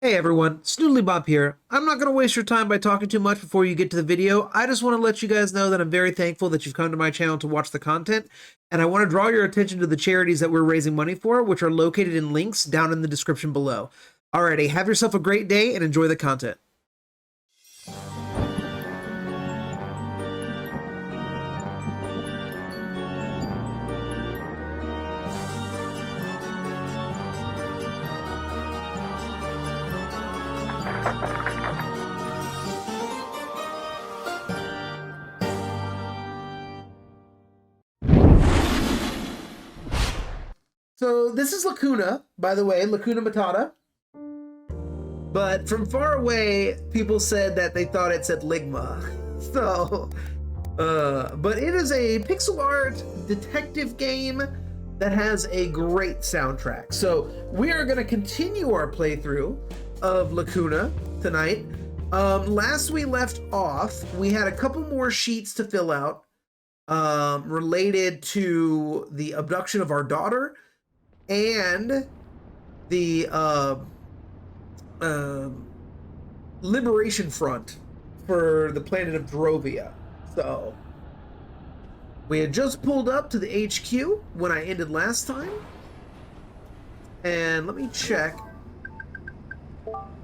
Hey everyone, Snoodly Bob here. I'm not going to waste your time by talking too much before you get to the video. I just want to let you guys know that I'm very thankful that you've come to my channel to watch the content, and I want to draw your attention to the charities that we're raising money for, which are located in links down in the description below. Alrighty, have yourself a great day and enjoy the content. So this is Lacuna, by the way, Lacuna Matata. But from far away, people said that they thought it said Ligma. So, but it is a pixel art detective game that has a great soundtrack. So we are going to continue our playthrough of Lacuna tonight. Last we left off, we had a couple more sheets to fill out related to the abduction of our daughter and the Liberation Front for the planet of Drovia. So we had just pulled up to the HQ when I ended last time, and let me check.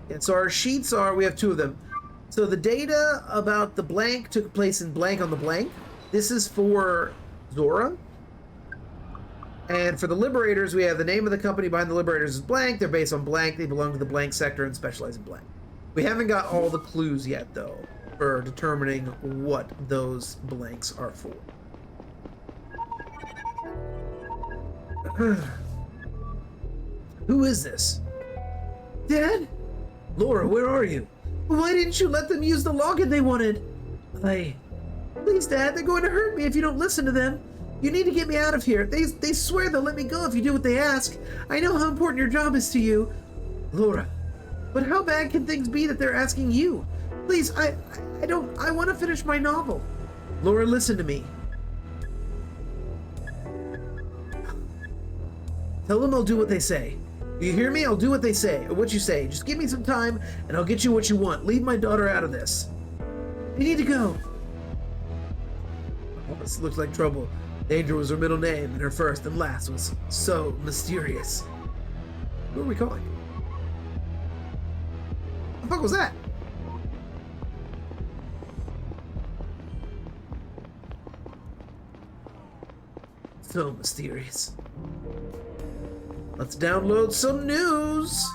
And so our sheets are, we have two of them. So the data about the blank took place in blank on the blank. This is for Zora. And for the Liberators, we have the name of the company behind the Liberators is blank. They're based on blank. They belong to the blank sector and specialize in blank. We haven't got all the clues yet, though, for determining what those blanks are for. Who is this? Dad? Laura, where are you? Why didn't you let them use the login they wanted? Please, Dad, they're going to hurt me if you don't listen to them. You need to get me out of here. They swear they'll let me go if you do what they ask. I know how important your job is to you. Laura, but how bad can things be that they're asking you? Please, I want to finish my novel. Laura, listen to me. Tell them I'll do what they say. Do you hear me? I'll do what they say, or what you say. Just give me some time, and I'll get you what you want. Leave my daughter out of this. You need to go. Oh, this looks like trouble. Danger was her middle name, and her first and last was so mysterious. Who are we calling? What the fuck was that? So mysterious. Let's download some news.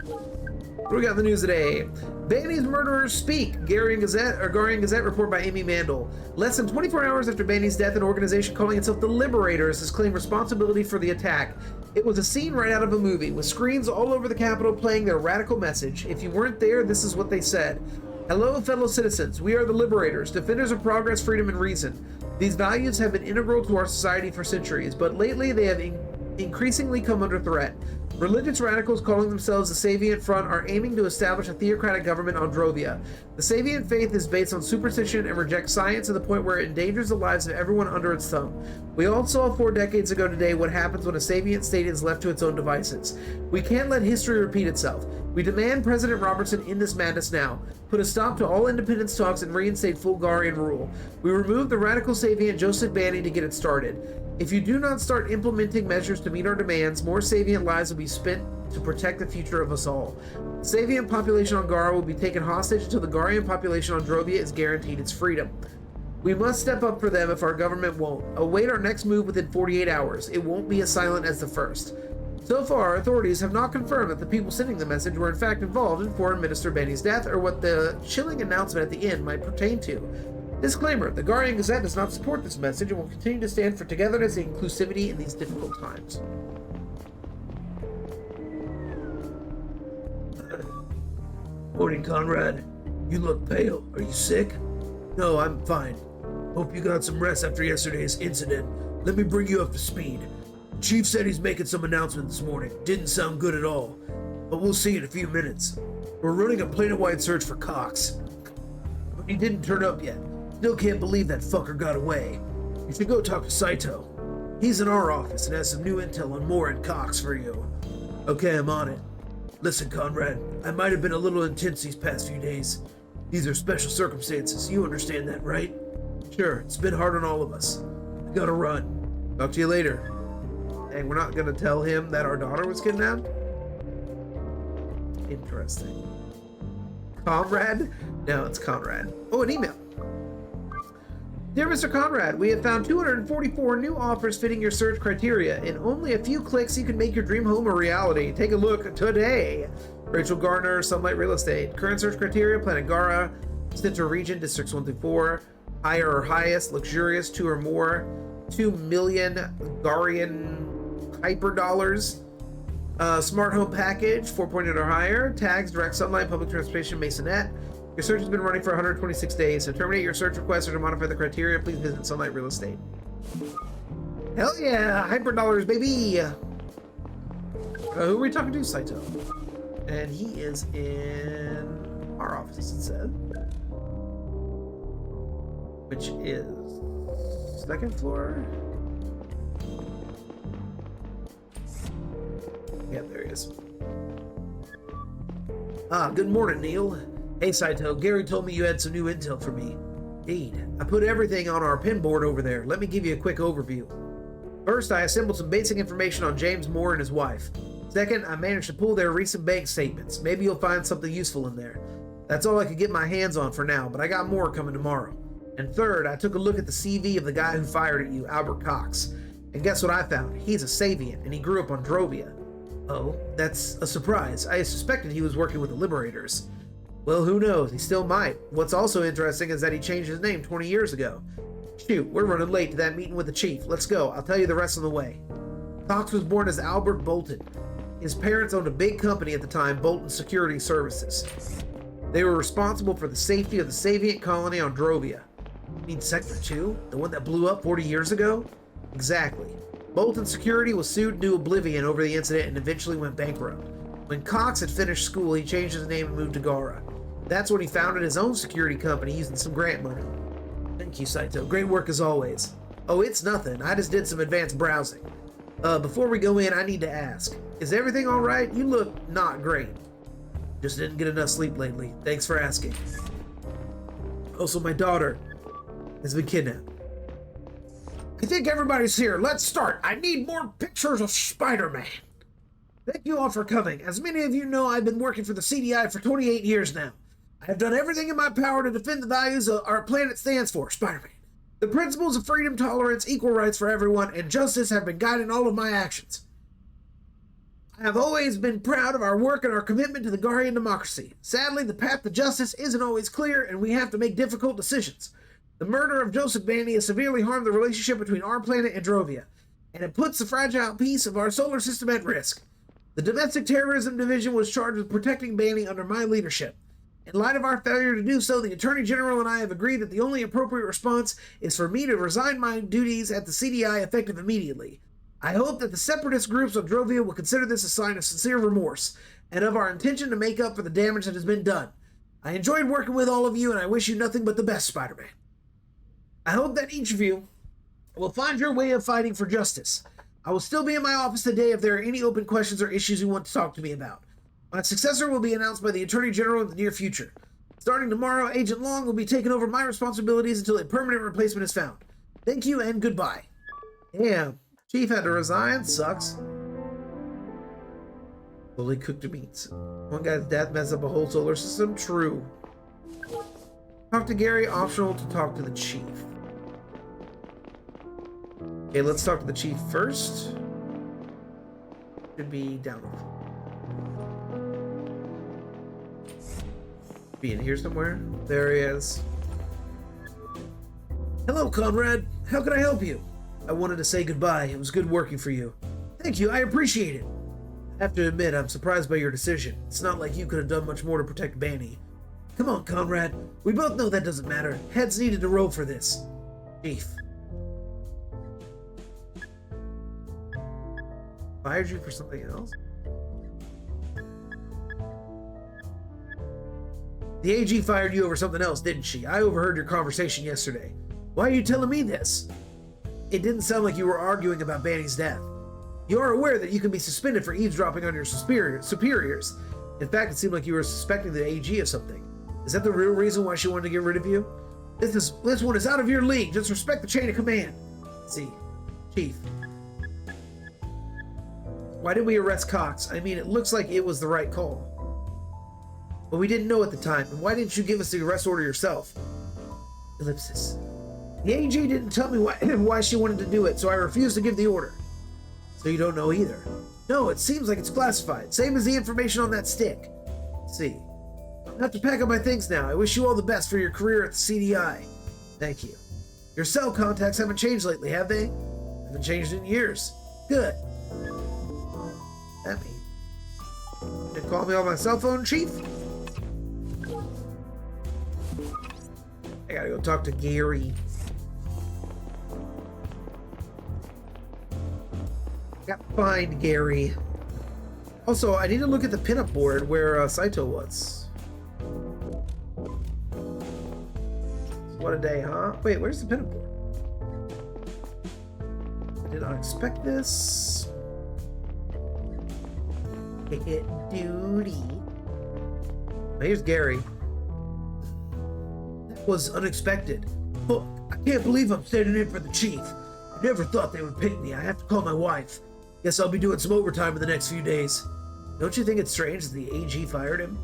What do we got in the news today? Banny's murderers speak. Guardian Gazette report by Amy Mandel. Less than 24 hours after Banny's death, an organization calling itself the Liberators has claimed responsibility for the attack. It was a scene right out of a movie, with screens all over the Capitol playing their radical message. If you weren't there, this is what they said. Hello, fellow citizens. We are the Liberators, defenders of progress, freedom, and reason. These values have been integral to our society for centuries, but lately they have increasingly come under threat. Religious radicals calling themselves the Savient Front are aiming to establish a theocratic government on Drovia. The Savient faith is based on superstition and rejects science to the point where it endangers the lives of everyone under its thumb. We all saw 4 decades ago today what happens when a Savient state is left to its own devices. We can't let history repeat itself. We demand President Robertson end this madness now, put a stop to all independence talks, and reinstate full Garian rule. We remove the radical Savient Joseph Banny to get it started. If you do not start implementing measures to meet our demands, more Savient lives will be spent to protect the future of us all. The Savient population on Gara will be taken hostage until the Garian population on Drovia is guaranteed its freedom. We must step up for them if our government won't. Await our next move within 48 hours. It won't be as silent as the first. So far, authorities have not confirmed that the people sending the message were in fact involved in Foreign Minister Banny's death or what the chilling announcement at the end might pertain to. Disclaimer, the Guardian Gazette does not support this message and will continue to stand for togetherness and inclusivity in these difficult times. Morning, Conrad. You look pale. Are you sick? No, I'm fine. Hope you got some rest after yesterday's incident. Let me bring you up to speed. The chief said he's making some announcement this morning. Didn't sound good at all. But we'll see in a few minutes. We're running a planet-wide search for Cox. But he didn't turn up yet. Still can't believe that fucker got away. You should go talk to Saito. He's in our office and has some new intel on Moore and Cox for you. Okay, I'm on it. Listen, Conrad, I might have been a little intense these past few days. These are special circumstances. You understand that, right? Sure, it's been hard on all of us. I gotta run. Talk to you later. And we're not gonna tell him that our daughter was kidnapped? Interesting. Conrad? No, it's Conrad. Oh, an email. Dear Mr. Conrad, we have found 244 new offers fitting your search criteria. In only a few clicks, you can make your dream home a reality. Take a look today. Rachel Garner, Sunlight Real Estate. Current search criteria, Planet Gara, Center Region, Districts 1 through 4. Higher or highest, luxurious, 2 or more. 2 million Garian hyper dollars. Smart home package, 4.8 or higher. Tags, direct sunlight, public transportation, Masonette. Your search has been running for 126 days. To terminate your search request or to modify the criteria, please visit Sunlight Real Estate. Hell yeah, hyper dollars, baby. Who are we talking to? Saito. And he is in our office, it said. Which is second floor. Yeah, there he is. Good morning, Neil. Hey, Saito, Gary told me you had some new intel for me. Indeed. I put everything on our pin board over there. Let me give you a quick overview. First, I assembled some basic information on James Moore and his wife. Second, I managed to pull their recent bank statements. Maybe you'll find something useful in there. That's all I could get my hands on for now, but I got more coming tomorrow. And third, I took a look at the CV of the guy who fired at you, Albert Cox. And guess what I found? He's a Savian, and he grew up on Drovia. Oh, that's a surprise. I suspected he was working with the Liberators. Well, who knows? He still might. What's also interesting is that he changed his name 20 years ago. Shoot, we're running late to that meeting with the chief. Let's go. I'll tell you the rest on the way. Cox was born as Albert Bolton. His parents owned a big company at the time, Bolton Security Services. They were responsible for the safety of the Saviant colony on Drovia. You mean Sector 2? The one that blew up 40 years ago? Exactly. Bolton Security was sued into oblivion over the incident and eventually went bankrupt. When Cox had finished school, he changed his name and moved to Gara. That's when he founded his own security company using some grant money. Thank you, Saito. Great work as always. Oh, it's nothing. I just did some advanced browsing. Before we go in, I need to ask. Is everything all right? You look not great. Just didn't get enough sleep lately. Thanks for asking. Also, my daughter has been kidnapped. I think everybody's here. Let's start. I need more pictures of Spider-Man. Thank you all for coming. As many of you know, I've been working for the CDI for 28 years now. I have done everything in my power to defend the values our planet stands for, Spider-Man. The principles of freedom, tolerance, equal rights for everyone, and justice have been guiding all of my actions. I have always been proud of our work and our commitment to the Garian democracy. Sadly, the path to justice isn't always clear, and we have to make difficult decisions. The murder of Joseph Bandy has severely harmed the relationship between our planet and Drovia, and it puts the fragile peace of our solar system at risk. The Domestic Terrorism Division was charged with protecting Bandy under my leadership. In light of our failure to do so, the Attorney General and I have agreed that the only appropriate response is for me to resign my duties at the CDI effective immediately. I hope that the separatist groups of Drovia will consider this a sign of sincere remorse, and of our intention to make up for the damage that has been done. I enjoyed working with all of you, and I wish you nothing but the best, Spider-Man. I hope that each of you will find your way of fighting for justice. I will still be in my office today if there are any open questions or issues you want to talk to me about. My successor will be announced by the Attorney General in the near future. Starting tomorrow, Agent Long will be taking over my responsibilities until a permanent replacement is found. Thank you and goodbye. Damn, Chief had to resign. Sucks. Fully cooked meats. One guy's death messed up a whole solar system. True. Talk to Gary. Optional to talk to the Chief. Okay, let's talk to the Chief first. Should be down. Be in here somewhere. There he is. Hello, Conrad. How can I help you? I wanted to say goodbye. It was good working for you. Thank you. I appreciate it. I have to admit, I'm surprised by your decision. It's not like you could have done much more to protect Banny. Come on, Conrad. We both know that doesn't matter. Heads needed to roll for this. Chief. Fired you for something else? The AG fired you over something else, didn't she? I overheard your conversation yesterday. Why are you telling me this? It didn't sound like you were arguing about Banny's death. You are aware that you can be suspended for eavesdropping on your superiors. In fact, it seemed like you were suspecting the AG of something. Is that the real reason why she wanted to get rid of you? This one is out of your league. Just respect the chain of command. Let's see. Chief. Why did we arrest Cox? I mean, it looks like it was the right call. But we didn't know at the time. And why didn't you give us the arrest order yourself? Ellipsis. The AG didn't tell me why she wanted to do it, so I refused to give the order. So you don't know either? No, it seems like it's classified. Same as the information on that stick. Let's see. I have to pack up my things now. I wish you all the best for your career at the CDI. Thank you. Your cell contacts haven't changed lately, have they? Haven't changed in years. Good. That mean? You call me on my cell phone, Chief? I gotta go talk to Gary. Gotta find Gary. Also, I need to look at the pinup board where Saito was. What a day, huh? Wait, where's the pinup board? I did not expect this. Duty. Here's Gary. That was unexpected. Look, I can't believe I'm standing in for the chief. I never thought they would pick me. I have to call my wife. Guess I'll be doing some overtime in the next few days. Don't you think it's strange that the AG fired him?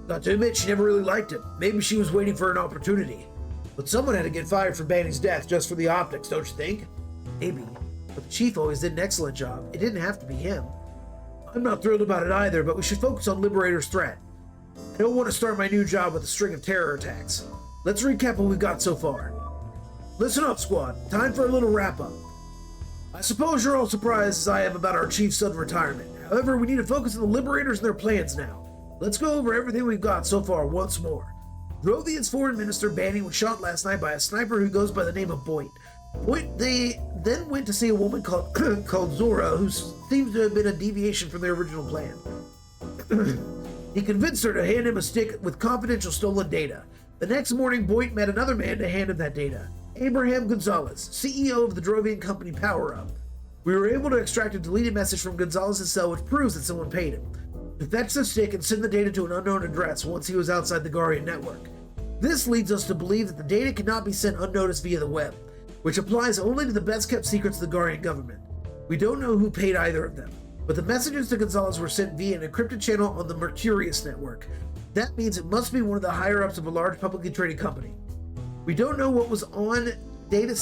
Got to admit, she never really liked him. Maybe she was waiting for an opportunity. But someone had to get fired for Banny's death just for the optics, don't you think? Maybe. But the chief always did an excellent job. It didn't have to be him. I'm not thrilled about it either, but we should focus on Liberator's threat. I don't want to start my new job with a string of terror attacks. Let's recap what we've got so far. Listen up, squad. Time for a little wrap-up. I suppose you're all surprised as I am about our chief's sudden retirement. However, we need to focus on the Liberators and their plans now. Let's go over everything we've got so far once more. Drovian's foreign minister Banny was shot last night by a sniper who goes by the name of Boyd. They then went to see a woman called called Zora, who seems to have been a deviation from their original plan. He convinced her to hand him a stick with confidential stolen data. The next morning, Boyd met another man to hand him that data. Abraham Gonzalez, CEO of the Drovian company Power Up. We were able to extract a deleted message from Gonzalez's cell which proves that someone paid him to fetch the stick and send the data to an unknown address once he was outside the Garian network. This leads us to believe that the data cannot be sent unnoticed via the web, which applies only to the best-kept secrets of the Garian government. We don't know who paid either of them, but the messages to Gonzalez were sent via an encrypted channel on the Mercurius network. That means it must be one of the higher-ups of a large publicly traded company. We don't know what was on the data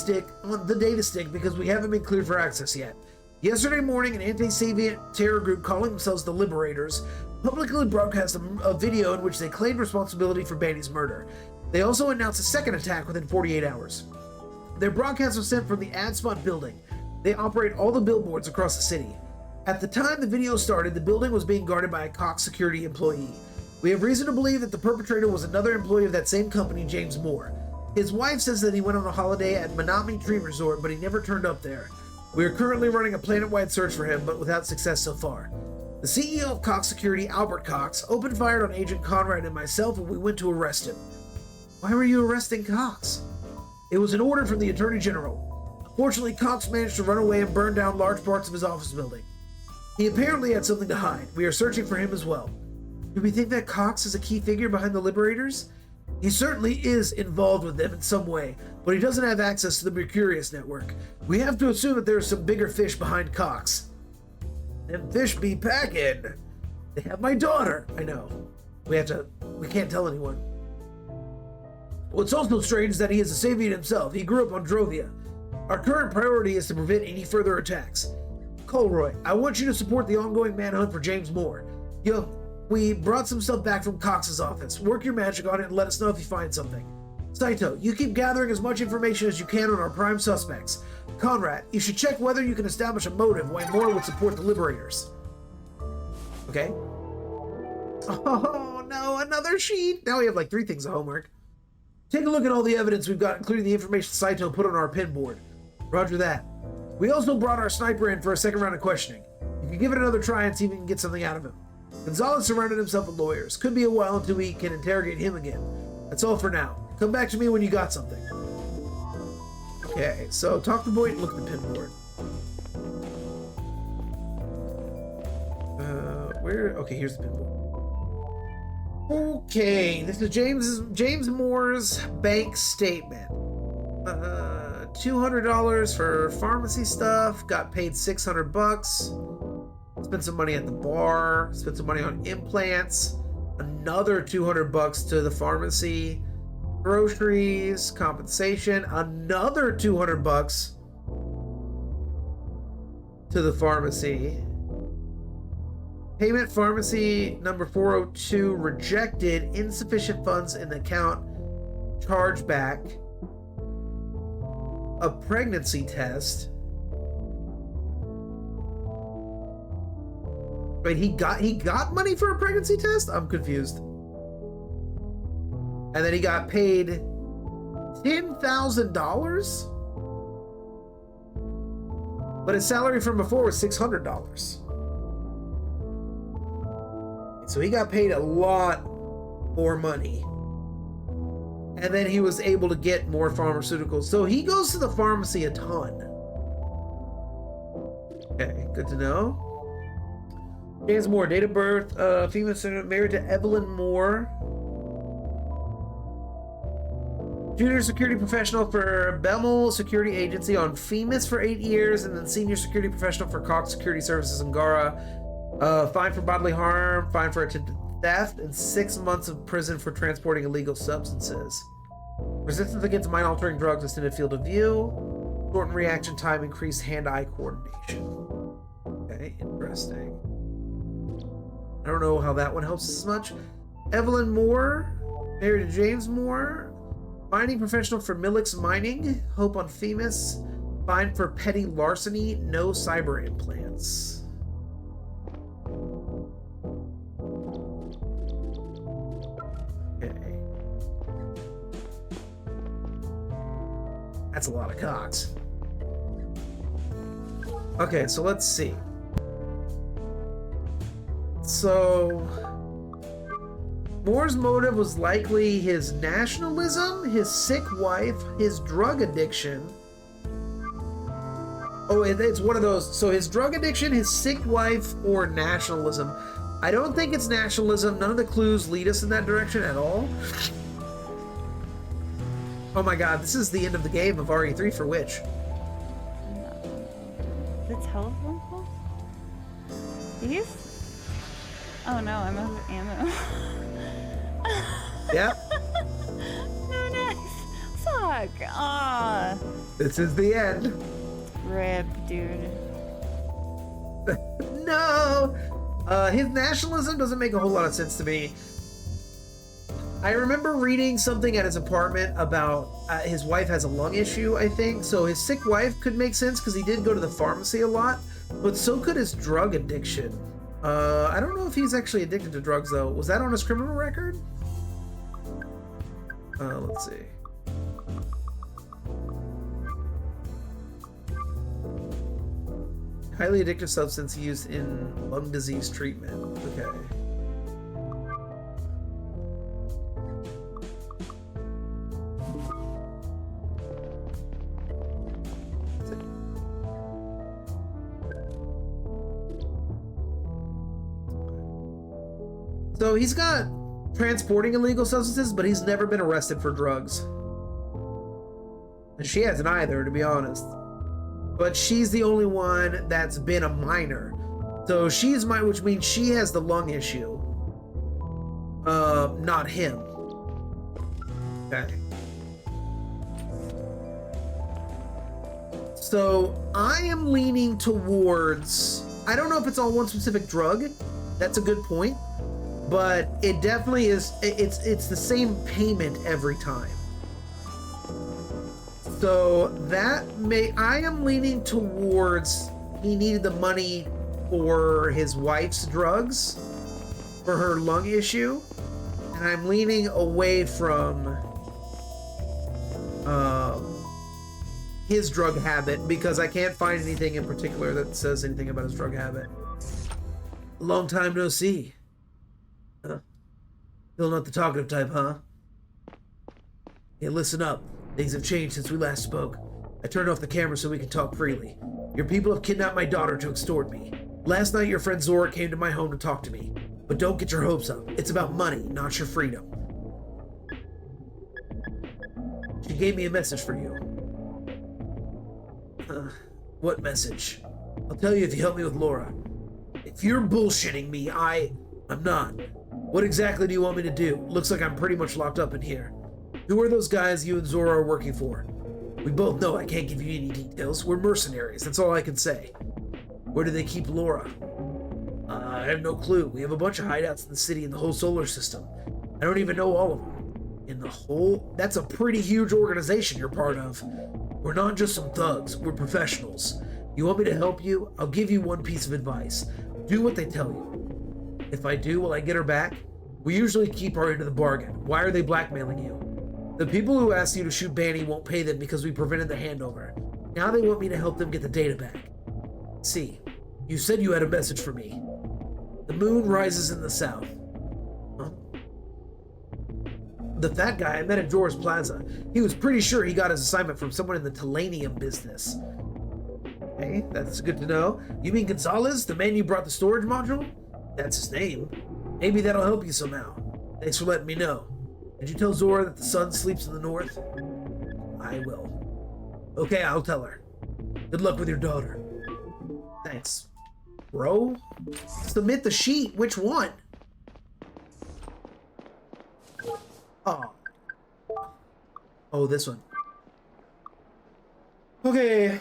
stick because we haven't been cleared for access yet. Yesterday morning, an anti-Savian terror group calling themselves the Liberators publicly broadcast a video in which they claimed responsibility for Banny's murder. They also announced a second attack within 48 hours. Their broadcast was sent from the AdSpot building. They operate all the billboards across the city. At the time the video started, the building was being guarded by a Cox security employee. We have reason to believe that the perpetrator was another employee of that same company, James Moore. His wife says that he went on a holiday at Manami Tree Resort, but he never turned up there. We are currently running a planet-wide search for him, but without success so far. The CEO of Cox Security, Albert Cox, opened fire on Agent Conrad and myself when we went to arrest him. Why were you arresting Cox? It was an order from the Attorney General. Unfortunately, Cox managed to run away and burn down large parts of his office building. He apparently had something to hide. We are searching for him as well. Do we think that Cox is a key figure behind the Liberators? He certainly is involved with them in some way, but he doesn't have access to the Mercurius network. We have to assume that there are some bigger fish behind Cox. Them fish be packing. They have my daughter. I know. We can't tell anyone. What's also strange is that he is a Savian himself. He grew up on Drovia. Our current priority is to prevent any further attacks. Colroy, I want you to support the ongoing manhunt for James Moore. We brought some stuff back from Cox's office. Work your magic on it and let us know if you find something. Saito, you keep gathering as much information as you can on our prime suspects. Conrad, you should check whether you can establish a motive why Moore would support the Liberators. Okay. Oh no, another sheet! Now we have like 3 things of homework. Take a look at all the evidence we've got, including the information Saito put on our pin board. Roger that. We also brought our sniper in for a second round of questioning. You can give it another try and see if we can get something out of him. Gonzalez surrounded himself with lawyers. Could be a while until we can interrogate him again. That's all for now. Come back to me when you got something. Okay, so talk to Boyd and look at the pin board. Where? Okay, here's the pin board. Okay, this is James Moore's bank statement. $200 for pharmacy stuff. Got paid $600. Spent some money at the bar. Spent some money on implants. Another $200 to the pharmacy. Groceries, compensation. Another $200 to the pharmacy. Payment pharmacy number 402 rejected. Insufficient funds in the account. Chargeback. A pregnancy test. Wait, he got money for a pregnancy test? I'm confused. And then he got paid $10,000? But his salary from before was $600. So he got paid a lot more money. And then he was able to get more pharmaceuticals. So he goes to the pharmacy a ton. Okay, good to know. James Moore, date of birth, female senator, married to Evelyn Moore. Junior security professional for Bemmel Security Agency on FEMAS for 8 years, and then senior security professional for Cox Security Services in Gara. Fine for bodily harm, fine for attempted theft, and 6 months of prison for transporting illegal substances. Resistance against mind-altering drugs, extended field of view. Shortened reaction time, increased hand-eye coordination. Okay, interesting. I don't know how that one helps as much. Evelyn Moore, married to James Moore. Mining professional for Millix Mining. Hope on FEMAS. Fine for petty larceny. No cyber implants. Okay. That's a lot of cocks. Okay, so let's see. So Moore's motive was likely his nationalism, his sick wife, his drug addiction. Oh, it's one of those. So his drug addiction, his sick wife, or nationalism. I don't think it's nationalism. None of the clues lead us in that direction at all. Oh my god, this is the end of the game of RE3 for which? The telephone pole? These? Oh no, I'm out of ammo. Yep. No, nice. Fuck. Ah. This is the end. Rip, dude. No! His nationalism doesn't make a whole lot of sense to me. I remember reading something at his apartment about his wife has a lung issue, I think. So his sick wife could make sense because he did go to the pharmacy a lot, but so could his drug addiction. I don't know if he's actually addicted to drugs, though. Was that on his criminal record? Let's see. Highly addictive substance used in lung disease treatment. Okay. So he's got transporting illegal substances, but he's never been arrested for drugs. And she hasn't either, to be honest. But she's the only one that's been a minor. So she's which means she has the lung issue. Not him. Okay. So I am leaning towards, I don't know if it's on one specific drug. That's a good point. But it definitely is, it's the same payment every time. So I am leaning towards he needed the money for his wife's drugs, for her lung issue, and I'm leaning away from his drug habit because I can't find anything in particular that says anything about his drug habit. Long time no see. Still not the talkative type, huh? Hey, listen up. Things have changed since we last spoke. I turned off the camera so we can talk freely. Your people have kidnapped my daughter to extort me. Last night, your friend Zora came to my home to talk to me. But don't get your hopes up. It's about money, not your freedom. She gave me a message for you. What message? I'll tell you if you help me with Laura. If you're bullshitting me, I'm not. What exactly do you want me to do? Looks like I'm pretty much locked up in here. Who are those guys you and Zora are working for? We both know I can't give you any details. We're mercenaries, that's all I can say. Where do they keep Laura? I have no clue. We have a bunch of hideouts in the city and the whole solar system. I don't even know all of them. That's a pretty huge organization you're part of. We're not just some thugs, we're professionals. You want me to help you? I'll give you one piece of advice. Do what they tell you. If I do, will I get her back? We usually keep our end of the bargain. Why are they blackmailing you? The people who asked you to shoot Banny won't pay them because we prevented the handover. Now they want me to help them get the data back. See, you said you had a message for me. The moon rises in the south. Huh? The fat guy I met at Jor's Plaza. He was pretty sure he got his assignment from someone in the Telanium business. Hey, that's good to know. You mean Gonzalez, the man you brought the storage module? That's his name. Maybe that'll help you somehow. Thanks for letting me know. Did you tell Zora that the sun sleeps in the north? I will. Okay, I'll tell her. Good luck with your daughter. Thanks. Bro? Submit the sheet. Which one? Oh, this one. Okay,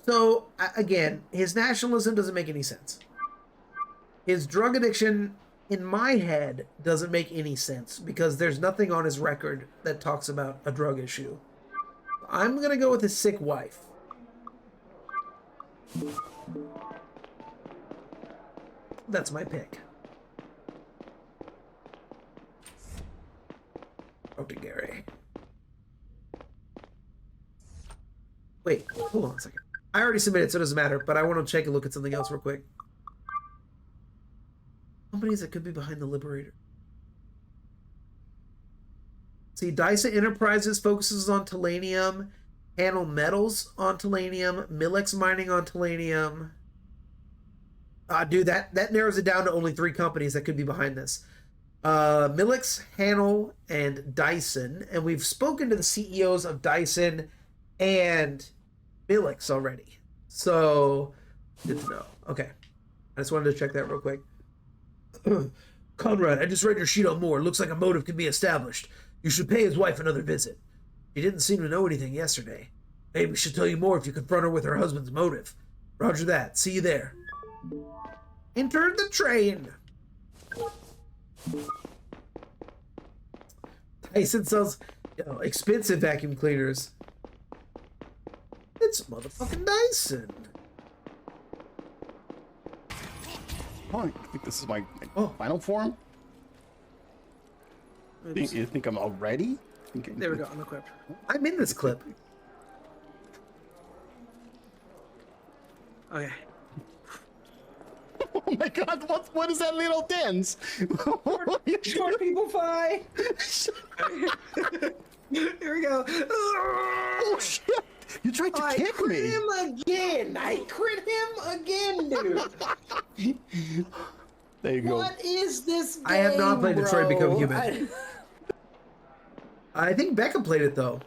so, again, his nationalism doesn't make any sense. His drug addiction, in my head, doesn't make any sense because there's nothing on his record that talks about a drug issue. I'm gonna go with his sick wife. That's my pick. Dr. Gary. Wait, hold on a second. I already submitted, so it doesn't matter, but I want to take a look at something else real quick. Companies that could be behind the Liberator. See, Dyson Enterprises focuses on Telanium, Panel Metals on Telanium, Millex Mining on Telanium. Dude, that narrows it down to only 3 companies that could be behind this. Millex, Hanel, and Dyson. And we've spoken to the CEOs of Dyson and Millex already. So, good to know. Okay. I just wanted to check that real quick. Conrad, I just read your sheet on Moore. Looks like a motive can be established. You should pay his wife another visit. She didn't seem to know anything yesterday. Maybe she'll tell you more if you confront her with her husband's motive. Roger that. See you there. Enter the train. Tyson sells expensive vacuum cleaners. It's motherfucking Dyson. Oh, I think this is my final form. You think I'm all ready? Okay. There we go. I'm equipped. I'm in this clip. Okay. Oh my God! What is that little dance? Short people fly. Here we go. Oh shit! You tried to kick me. I crit him again. I crit him again, dude. There you go. What is this game, I have not played Detroit Become Human. I think Becca played it, though.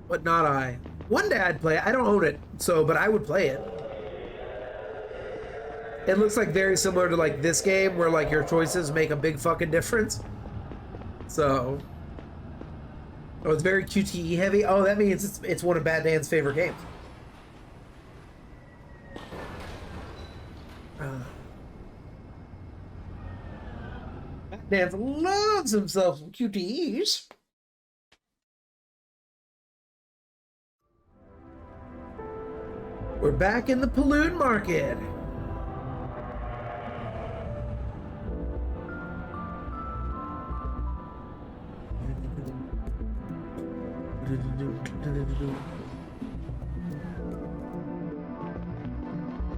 But not I. One day I'd play it. I don't own it, but I would play it. It looks like very similar to like this game where like your choices make a big fucking difference. So... Oh, it's very QTE heavy. Oh, that means it's one of Bad Dan's favorite games. Bad Dan loves himself some QTEs. We're back in the Balloon Market.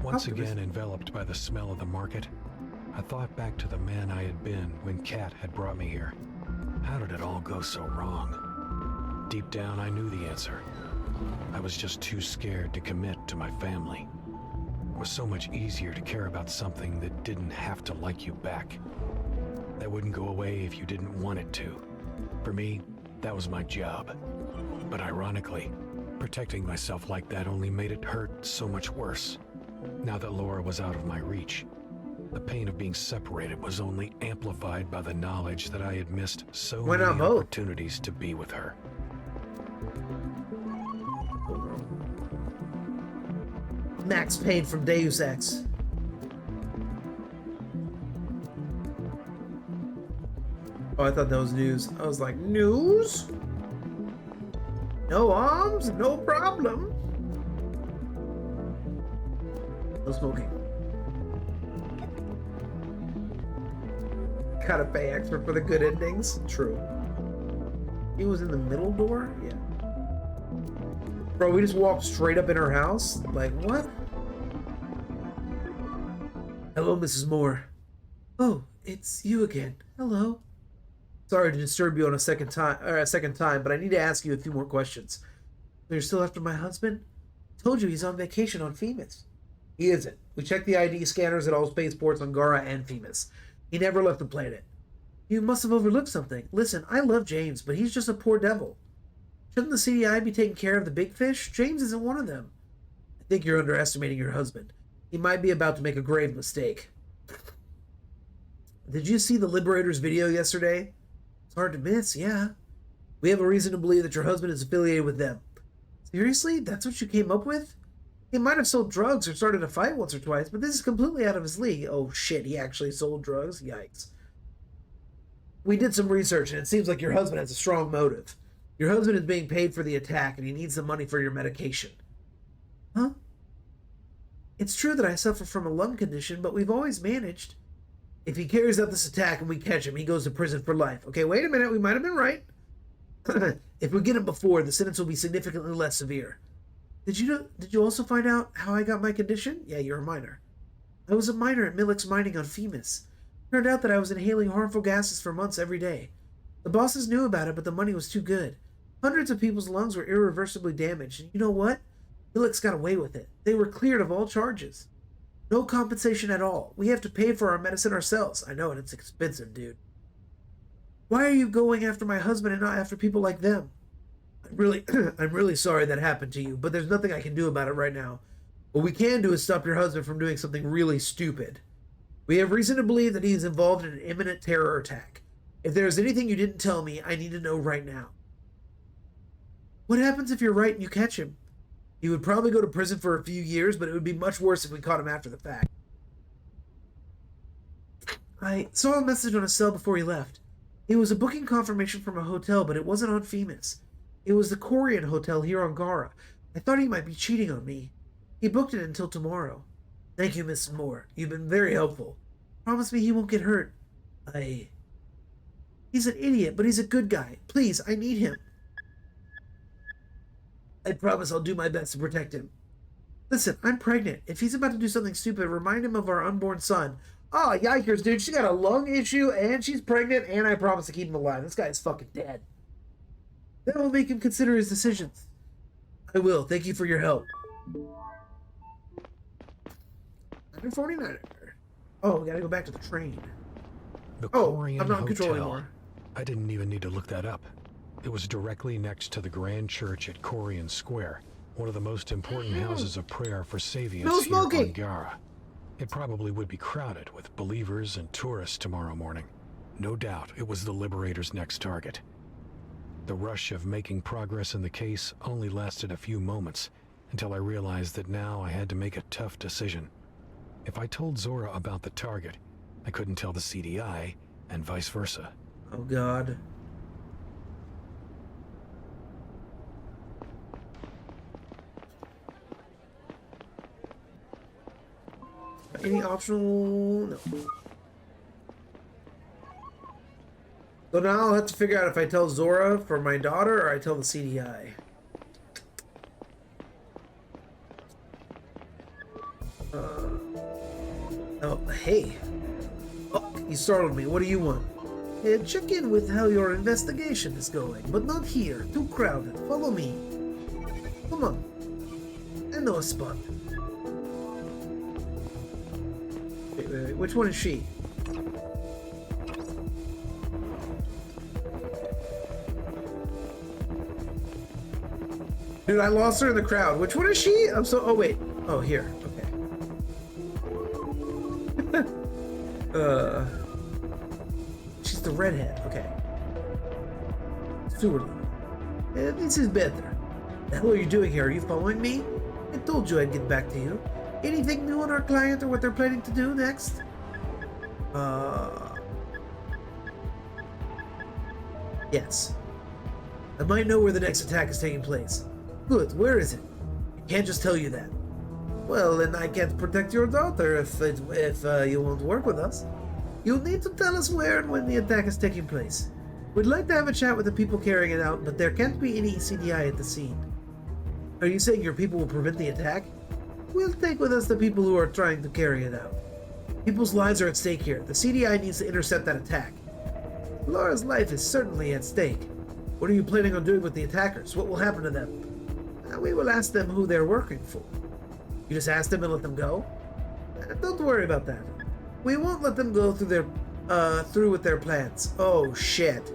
Once again enveloped by the smell of the market, I thought back to the man I had been when Kat had brought me here. How did it all go so wrong? Deep down, I knew the answer. I was just too scared to commit to my family. It was so much easier to care about something that didn't have to like you back. That wouldn't go away if you didn't want it to. For me, that was my job. But ironically, protecting myself like that only made it hurt so much worse. Now that Laura was out of my reach, the pain of being separated was only amplified by the knowledge that I had missed so many opportunities to be with her. Max Payne from Deus Ex. Oh, I thought that was news. I was like, news? No arms, no problem. No smoking. Gotta pay extra for the good endings. True. He was in the middle door? Yeah. Bro, we just walked straight up in her house? Like, what? Hello, Mrs. Moore. Oh, it's you again. Hello. Sorry to disturb you on a second time, but I need to ask you a few more questions. So you're still after my husband? I told you he's on vacation on Femus. He isn't. We checked the ID scanners at all spaceports on Gara and Femus. He never left the planet. You must have overlooked something. Listen, I love James, but he's just a poor devil. Shouldn't the CDI be taking care of the big fish? James isn't one of them. I think you're underestimating your husband. He might be about to make a grave mistake. Did you see the Liberators video yesterday? It's hard to miss, yeah. We have a reason to believe that your husband is affiliated with them. Seriously? That's what you came up with? He might have sold drugs or started a fight once or twice, but this is completely out of his league. Oh shit, he actually sold drugs? Yikes. We did some research, and it seems like your husband has a strong motive. Your husband is being paid for the attack, and he needs the money for your medication. Huh? It's true that I suffer from a lung condition, but we've always managed. If he carries out this attack and we catch him, he goes to prison for life. Okay, wait a minute, we might have been right. If we get him before, the sentence will be significantly less severe. Did you also find out how I got my condition? Yeah, you're a miner. I was a miner at Milix Mining on Femus. Turned out that I was inhaling harmful gases for months every day. The bosses knew about it, but the money was too good. Hundreds of people's lungs were irreversibly damaged, and you know what? Milix got away with it. They were cleared of all charges. No compensation at all. We have to pay for our medicine ourselves. I know, and it's expensive, dude. Why are you going after my husband and not after people like them? I'm really sorry that happened to you, but there's nothing I can do about it right now. What we can do is stop your husband from doing something really stupid. We have reason to believe that he is involved in an imminent terror attack. If there is anything you didn't tell me, I need to know right now. What happens if you're right and you catch him? He would probably go to prison for a few years, but it would be much worse if we caught him after the fact. I saw a message on his cell before he left. It was a booking confirmation from a hotel, but it wasn't on Femus. It was the Korean hotel here on Gara. I thought he might be cheating on me. He booked it until tomorrow. Thank you, Mrs. Moore. You've been very helpful. Promise me he won't get hurt. He's an idiot, but he's a good guy. Please, I need him. I promise I'll do my best to protect him. Listen, I'm pregnant. If he's about to do something stupid, remind him of our unborn son. Oh, yikers, dude. She got a lung issue, and she's pregnant, and I promise to keep him alive. This guy is fucking dead. That will make him consider his decisions. I will. Thank you for your help. 149er. Oh, we gotta go back to the train. The Korean I'm not in control Hotel. anymore. I didn't even need to look that up. It was directly next to the Grand Church at Korean Square, one of the most important houses of prayer for Savians No here on smoking! Gara. It probably would be crowded with believers and tourists tomorrow morning. No doubt it was the Liberators' next target. The rush of making progress in the case only lasted a few moments, until I realized that now I had to make a tough decision. If I told Zora about the target, I couldn't tell the CDI, and vice versa. Oh, God. Any optional? No. So now I'll have to figure out if I tell Zora for my daughter or I tell the CDI. Oh, hey. Oh, you startled me. What do you want? Check in with how your investigation is going, but not here. Too crowded. Follow me. Come on. I know a spot. Wait. Which one is she? Dude, I lost her in the crowd. Which one is she? I'm so... Oh, wait. Oh, here. Okay. She's the redhead. Okay. Steward. This is better. The hell are you doing here? Are you following me? I told you I'd get back to you. Anything new on our client or what they're planning to do next? Yes. I might know where the next attack is taking place. Good, where is it? I can't just tell you that. Well, then I can't protect your daughter if you won't work with us. You'll need to tell us where and when the attack is taking place. We'd like to have a chat with the people carrying it out, but there can't be any CDI at the scene. Are you saying your people will prevent the attack? We'll take with us the people who are trying to carry it out. People's lives are at stake here. The CDI needs to intercept that attack. Laura's life is certainly at stake. What are you planning on doing with the attackers? What will happen to them? We will ask them who they're working for. You just ask them and let them go? Don't worry about that. We won't let them go through with their plans. Oh, shit.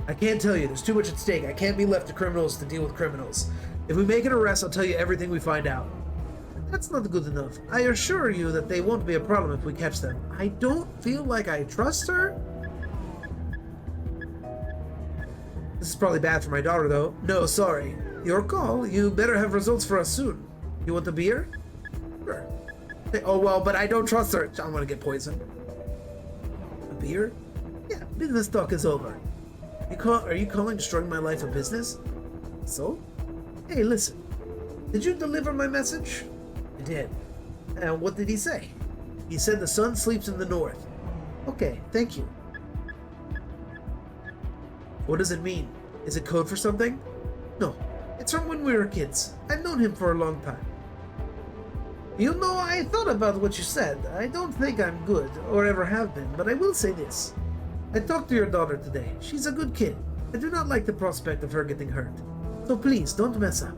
I can't tell you. There's too much at stake. I can't be left to criminals to deal with criminals. If we make an arrest, I'll tell you everything we find out. That's not good enough. I assure you that they won't be a problem if we catch them. I don't feel like I trust her. This is probably bad for my daughter, though. No, sorry. Your call. You better have results for us soon. You want the beer? Sure. Oh, well, but I don't trust her. I'm gonna get poisoned. A beer? Yeah, business talk is over. Are you calling destroying my life a business? So? Hey, listen. Did you deliver my message? I did. And what did he say? He said the sun sleeps in the north. Okay, thank you. What does it mean? Is it code for something? No, it's from when we were kids. I've known him for a long time. You know, I thought about what you said. I don't think I'm good, or ever have been, but I will say this. I talked to your daughter today. She's a good kid. I do not like the prospect of her getting hurt. So please, don't mess up.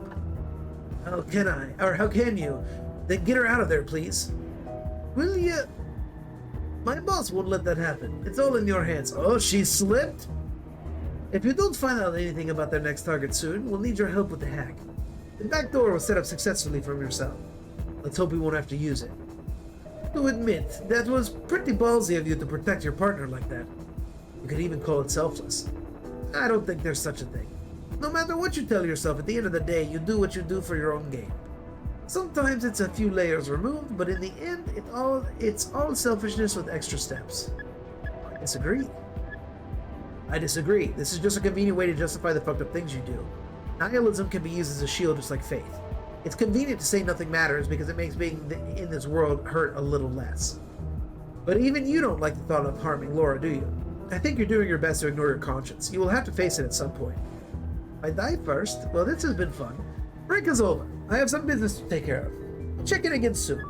How can you? Then get her out of there, please. Will you? My boss won't let that happen. It's all in your hands. Oh, she slipped? If you don't find out anything about their next target soon, we'll need your help with the hack. The back door was set up successfully from yourself. Let's hope we won't have to use it. To admit, that was pretty ballsy of you to protect your partner like that. You could even call it selfless. I don't think there's such a thing. No matter what you tell yourself, at the end of the day, you do what you do for your own game. Sometimes it's a few layers removed, but in the end, it's all selfishness with extra steps. I disagree. This is just a convenient way to justify the fucked up things you do. Nihilism can be used as a shield just like faith. It's convenient to say nothing matters because it makes being in this world hurt a little less. But even you don't like the thought of harming Laura, do you? I think you're doing your best to ignore your conscience. You will have to face it at some point. I die first? Well, this has been fun. Break is over. I have some business to take care of. Check in again soon.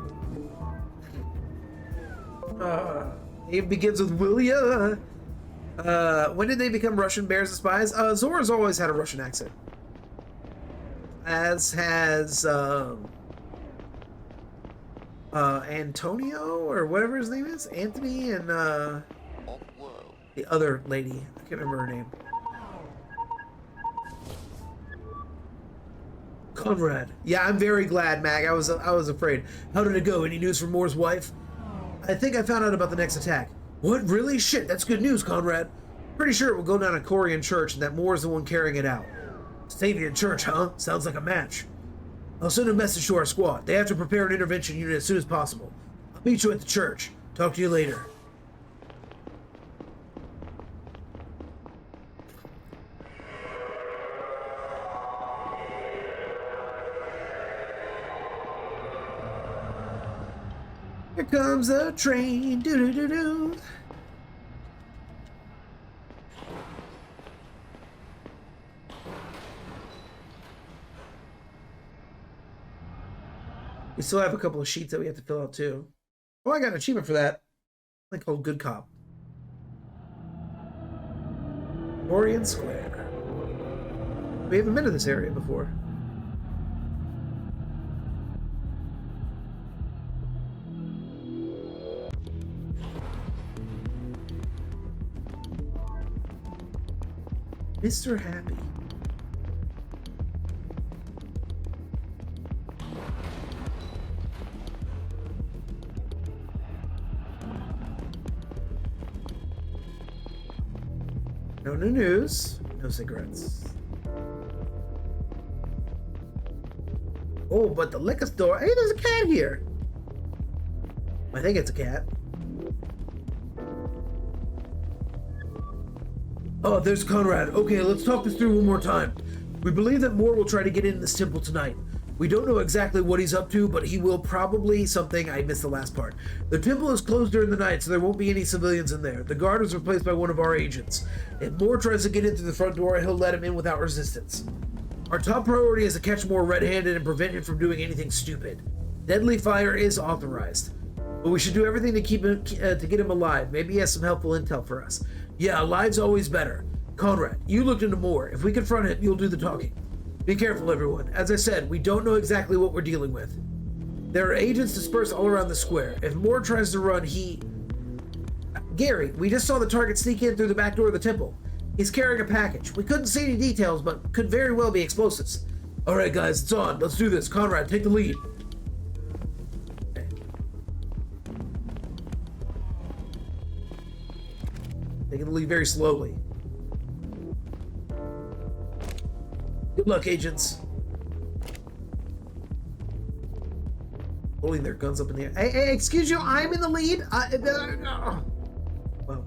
It begins with will ya? When did they become Russian bears and spies? Zora's always had a Russian accent. As has Antonio or whatever his name is, Anthony, and the other lady. I can't remember her name. Conrad. Yeah, I'm very glad, Mag. I was afraid. How did it go? Any news from Moore's wife? I think I found out about the next attack. What? Really? Shit, that's good news, Conrad. Pretty sure it will go down at Korean Church and that Moore's the one carrying it out. Savian Church, huh? Sounds like a match. I'll send a message to our squad. They have to prepare an intervention unit as soon as possible. I'll meet you at the church. Talk to you later. Here comes a train. Do-do-do-do. We still have a couple of sheets that we have to fill out too. Oh, I got an achievement for that. Something called Good Cop. Orion Square. We haven't been to this area before. Mr. Happy. No new news, no cigarettes. Oh, but the liquor store. Hey, there's a cat here. I think it's a cat. Oh, there's Conrad. Okay, let's talk this through one more time. We believe that Moore will try to get into this temple tonight. We don't know exactly what he's up to, but he will probably something. I missed the last part. The temple is closed during the night, so there won't be any civilians in there. The guard is replaced by one of our agents. If Moore tries to get in through the front door, he'll let him in without resistance. Our top priority is to catch Moore red-handed and prevent him from doing anything stupid. Deadly fire is authorized, but we should do everything to keep him to get him alive. Maybe he has some helpful intel for us. Yeah, alive's always better. Conrad, you looked into Moore. If we confront him, you'll do the talking. Be careful, everyone. As I said, we don't know exactly what we're dealing with. There are agents dispersed all around the square. If Moore tries to run, Gary, we just saw the target sneak in through the back door of the temple. He's carrying a package. We couldn't see any details, but could very well be explosives. All right, guys, it's on. Let's do this. Conrad, take the lead. Okay. Taking the lead very slowly. Good luck, agents. Holding their guns up in the air. Hey, excuse you, I'm in the lead. Well.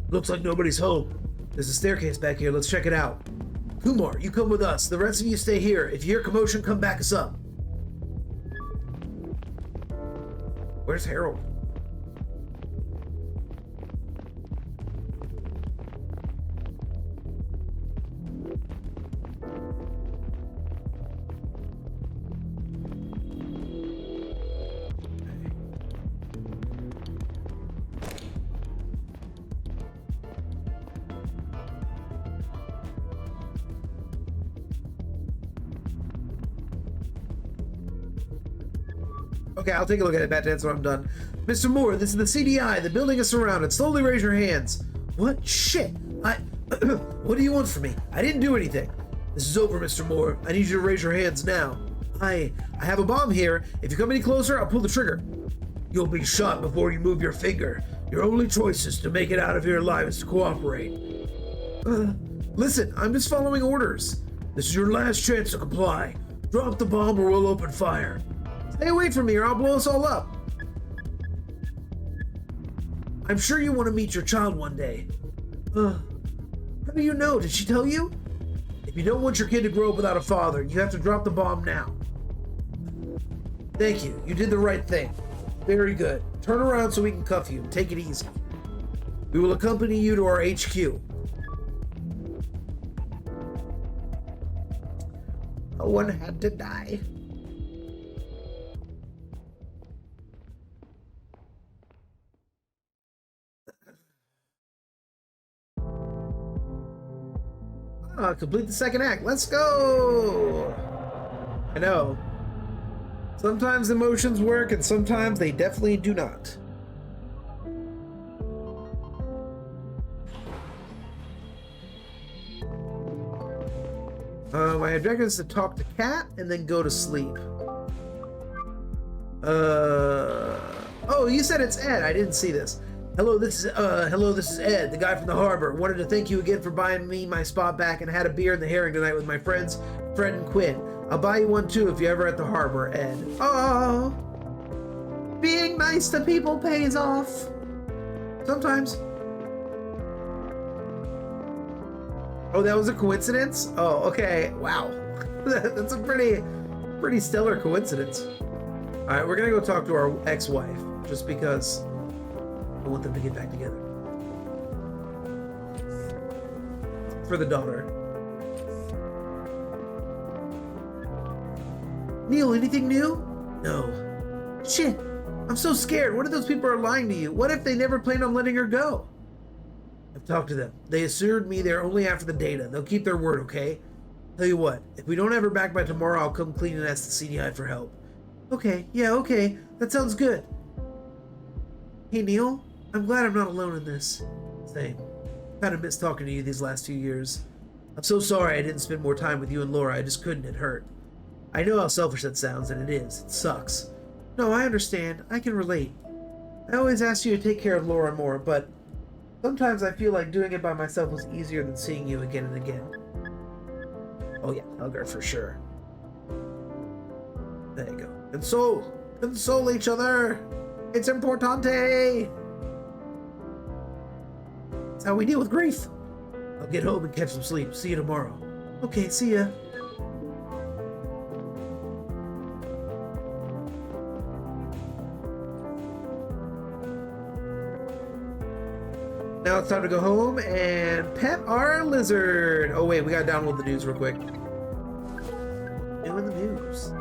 Looks like nobody's home. There's a staircase back here. Let's check it out. Kumar, you come with us. The rest of you stay here. If you hear commotion, come back us up. Where's Harold? Okay, I'll take a look at it, Bat Dance, when I'm done. Mr. Moore, this is the CDI. The building is surrounded. Slowly raise your hands. What? Shit. What do you want from me? I didn't do anything. This is over, Mr. Moore. I need you to raise your hands now. I have a bomb here. If you come any closer, I'll pull the trigger. You'll be shot before you move your finger. Your only choice is to make it out of here alive is to cooperate. Listen, I'm just following orders. This is your last chance to comply. Drop the bomb or we'll open fire. Stay away from me or I'll blow us all up. I'm sure you want to meet your child one day. How do you know? Did she tell you? If you don't want your kid to grow up without a father, you have to drop the bomb now. Thank you. You did the right thing. Very good. Turn around so we can cuff you. Take it easy. We will accompany you to our HQ. No one had to die. Complete the second act. Let's go! I know. Sometimes emotions work and sometimes they definitely do not. My objective is to talk to Kat and then go to sleep. Oh, you said it's Ed. I didn't see this. Hello, this is Ed, the guy from the harbor. Wanted to thank you again for buying me my spot back and had a beer in the Herring tonight with my friends, Fred and Quinn. I'll buy you one too if you're ever at the harbor, Ed. Oh, being nice to people pays off. Sometimes. Oh, that was a coincidence? Oh, okay. Wow. That's a pretty stellar coincidence. All right, we're gonna go talk to our ex-wife just because I want them to get back together. for the daughter. Neil, anything new? No. Shit. I'm so scared. What if those people are lying to you? What if they never planned on letting her go? I've talked to them. They assured me they're only after the data. They'll keep their word, okay? Tell you what, if we don't have her back by tomorrow, I'll come clean and ask the CDI for help. Okay, yeah, okay. That sounds good. Hey, Neil. I'm glad I'm not alone in this. Same. Kind of missed talking to you these last few years. I'm so sorry I didn't spend more time with you and Laura. I just couldn't. It hurt. I know how selfish that sounds, and it is. It sucks. No, I understand. I can relate. I always ask you to take care of Laura more, but sometimes I feel like doing it by myself was easier than seeing you again and again. Oh yeah, hug her for sure. There you go. Console each other. It's importante. That's how we deal with grief. I'll get home and catch some sleep. See you tomorrow. Okay, see ya. Now it's time to go home and pet our lizard. Oh wait, we gotta download the news real quick. New in the news.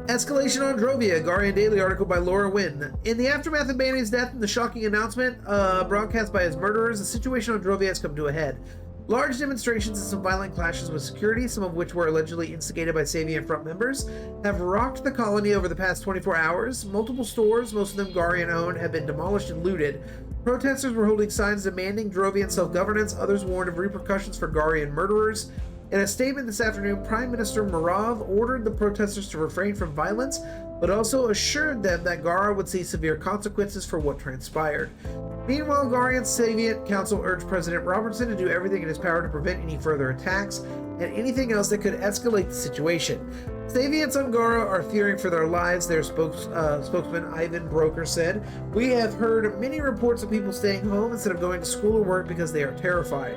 Escalation on Drovia, Guardian Daily article by Laura Wynn. In the aftermath of Banny's death and the shocking announcement broadcast by his murderers, the situation on Drovia has come to a head. Large demonstrations and some violent clashes with security, some of which were allegedly instigated by Savian Front members, have rocked the colony over the past 24 hours. Multiple stores, most of them Guardian-owned, have been demolished and looted. Protesters were holding signs demanding Drovian self-governance. Others warned of repercussions for Guardian murderers. In a statement this afternoon, Prime Minister Murav ordered the protesters to refrain from violence, but also assured them that Gara would see severe consequences for what transpired. Meanwhile, Guardian Savian Council urged President Robertson to do everything in his power to prevent any further attacks and anything else that could escalate the situation. Savians on Gara are fearing for their lives, their spokesman Ivan Broker said. We have heard many reports of people staying home instead of going to school or work because they are terrified.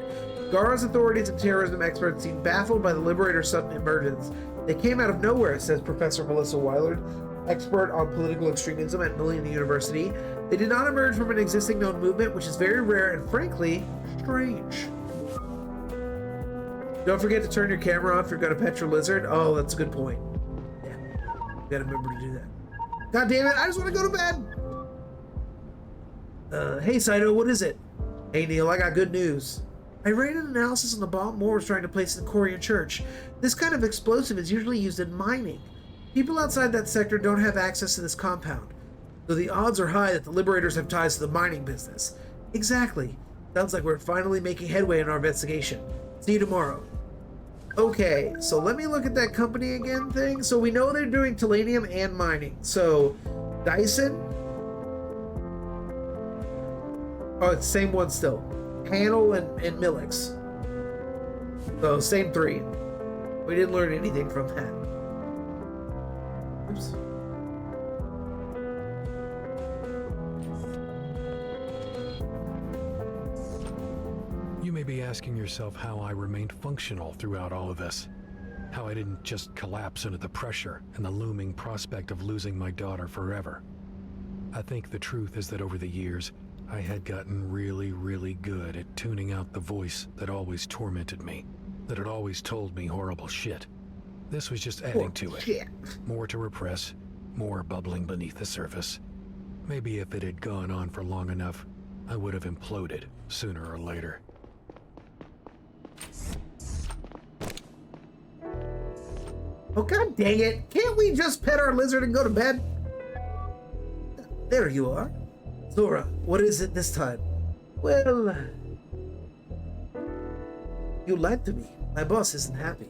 Gara's authorities and terrorism experts seem baffled by the Liberator's sudden emergence. They came out of nowhere, says Professor Melissa Willard, expert on political extremism at Millennium University. They did not emerge from an existing known movement, which is very rare and frankly, strange. Don't forget to turn your camera off if you're going to pet your lizard. Oh, that's a good point. Yeah, you gotta remember to do that. God damn it, I just want to go to bed! Hey Saito, what is it? Hey Neil, I got good news. I ran an analysis on the bomb Moore was trying to place in the Korean church. This kind of explosive is usually used in mining. People outside that sector don't have access to this compound, so the odds are high that the Liberators have ties to the mining business. Exactly. Sounds like we're finally making headway in our investigation. See you tomorrow. Okay, so let me look at that company again thing. So we know they're doing tellurium and mining. So, Dyson? Oh, it's the same one still. Panel and Millix. So, same three. We didn't learn anything from that. Oops. You may be asking yourself how I remained functional throughout all of this. How I didn't just collapse under the pressure and the looming prospect of losing my daughter forever. I think the truth is that over the years, I had gotten really, really good at tuning out the voice that always tormented me, that had always told me horrible shit. This was just adding to it. More to repress, more bubbling beneath the surface. Maybe if it had gone on for long enough, I would have imploded sooner or later. Oh, god dang it. Can't we just pet our lizard and go to bed? There you are. Zora, what is it this time? Well, you lied to me. My boss isn't happy.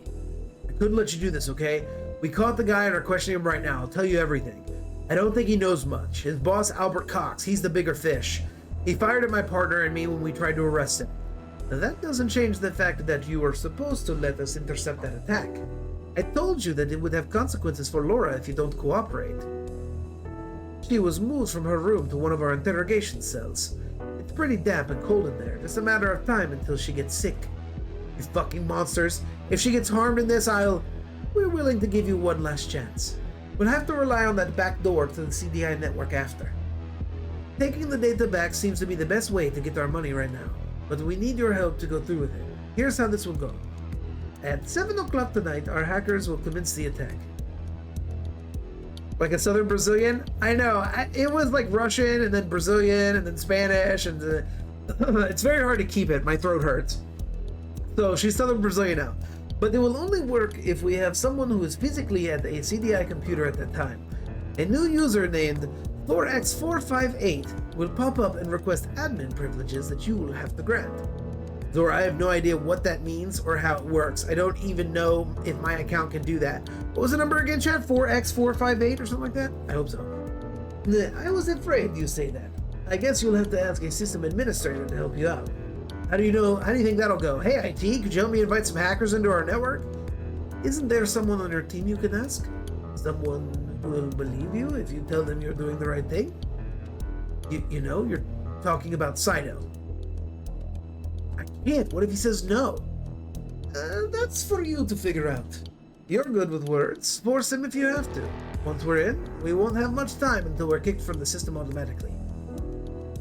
I couldn't let you do this, okay? We caught the guy and are questioning him right now. I'll tell you everything. I don't think he knows much. His boss, Albert Cox, he's the bigger fish. He fired at my partner and me when we tried to arrest him. Now, that doesn't change the fact that you were supposed to let us intercept that attack. I told you that it would have consequences for Laura if you don't cooperate. She was moved from her room to one of our interrogation cells. It's pretty damp and cold in there. Just a matter of time until she gets sick. You fucking monsters. If she gets harmed in this, we're willing to give you one last chance. We'll have to rely on that back door to the CDI network after. Taking the data back seems to be the best way to get our money right now, but we need your help to go through with it. Here's how this will go. At 7 o'clock tonight, our hackers will commence the attack. Like a Southern Brazilian? I know. It was like Russian and then Brazilian and then Spanish and it's very hard to keep it. My throat hurts. So she's Southern Brazilian now. But it will only work if we have someone who is physically at a CDI computer at that time. A new user named ThorX458 will pop up and request admin privileges that you will have to grant. Zora, I have no idea what that means or how it works. I don't even know if my account can do that. What was the number again, chat? 4X458 or something like that? I hope so. I was afraid you say that. I guess you'll have to ask a system administrator to help you out. How do you think that'll go? Hey, IT, could you help me invite some hackers into our network? Isn't there someone on your team you can ask? Someone who will believe you if you tell them you're doing the right thing? You know, you're talking about Saito. I can't. What if he says no? That's for you to figure out. You're good with words. Force him if you have to. Once we're in, we won't have much time until we're kicked from the system automatically.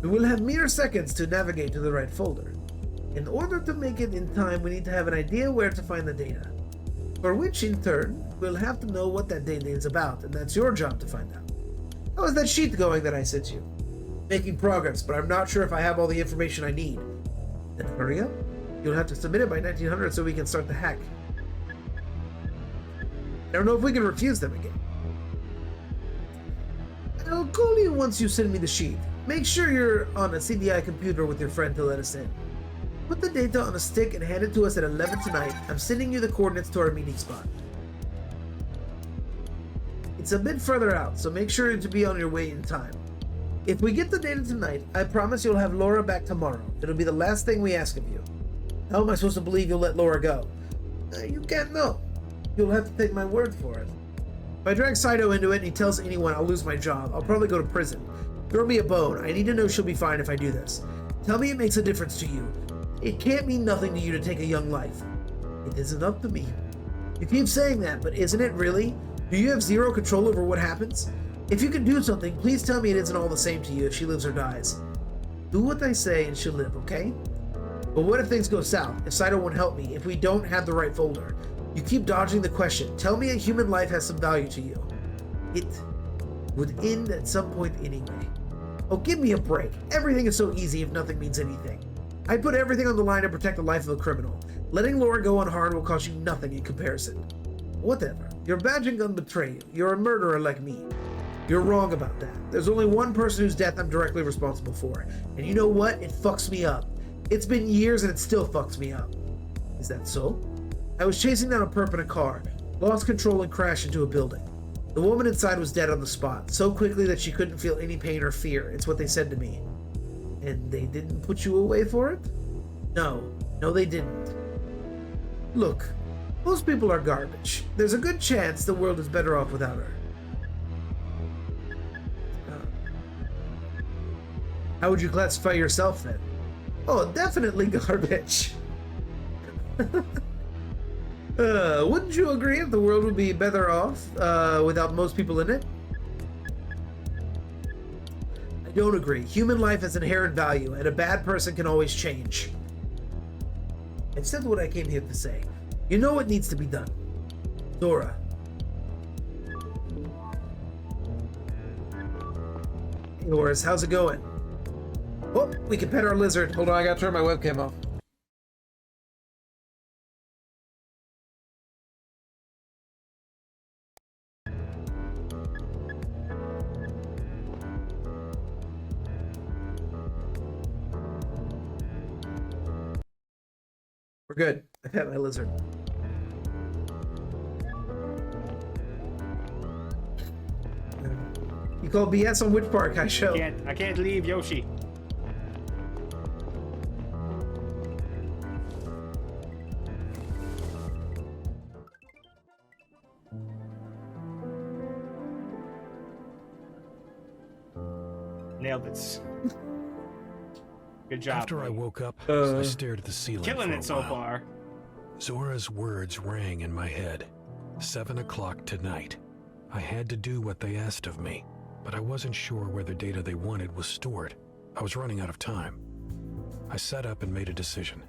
We will have mere seconds to navigate to the right folder. In order to make it in time, we need to have an idea where to find the data. For which, in turn, we'll have to know what that data is about, and that's your job to find out. How is that sheet going that I sent you? Making progress, but I'm not sure if I have all the information I need. Then hurry up. You'll have to submit it by 1900 so we can start the hack. I don't know if we can refuse them again. I'll call you once you send me the sheet. Make sure you're on a CDI computer with your friend to let us in. Put the data on a stick and hand it to us at 11 tonight. I'm sending you the coordinates to our meeting spot. It's a bit further out, so make sure to be on your way in time. If we get the data tonight, I promise you'll have Laura back tomorrow. It'll be the last thing we ask of you. How am I supposed to believe you'll let Laura go? You can't know. You'll have to take my word for it. If I drag Saito into it and he tells anyone, I'll lose my job. I'll probably go to prison. Throw me a bone. I need to know she'll be fine if I do this. Tell me it makes a difference to you. It can't mean nothing to you to take a young life. It isn't up to me. You keep saying that, but isn't it really? Do you have zero control over what happens? If you can do something, please tell me it isn't all the same to you if she lives or dies. Do what I say and she'll live, okay? But what if things go south? If Saito won't help me? If we don't have the right folder? You keep dodging the question. Tell me a human life has some value to you. It would end at some point anyway. Oh, give me a break. Everything is so easy if nothing means anything. I put everything on the line to protect the life of a criminal. Letting Laura go unharmed will cost you nothing in comparison. Whatever. Your badge and gun betray you. You're a murderer like me. You're wrong about that. There's only one person whose death I'm directly responsible for. And you know what? It fucks me up. It's been years and it still fucks me up. Is that so? I was chasing down a perp in a car, lost control and crashed into a building. The woman inside was dead on the spot, so quickly that she couldn't feel any pain or fear. It's what they said to me. And they didn't put you away for it? No, they didn't. Look, most people are garbage. There's a good chance the world is better off without her. How would you classify yourself then? Oh, definitely garbage. Wouldn't you agree if the world would be better off without most people in it? I don't agree. Human life has inherent value, and a bad person can always change. I've said what I came here to say. You know what needs to be done. Dora. Hey, Horace, how's it going? Oh, we can pet our lizard. Hold on, I gotta turn my webcam off. We're good. I pet my lizard. You call BS on which part, I show? I can't leave Yoshi. Nailed it. Good job. After I buddy. woke up, I stared at the ceiling. Killing for a it so while. far. Zora's words rang in my head. 7 o'clock tonight. I had to do what they asked of me, but I wasn't sure where the data they wanted was stored. I was running out of time. I sat up and made a decision.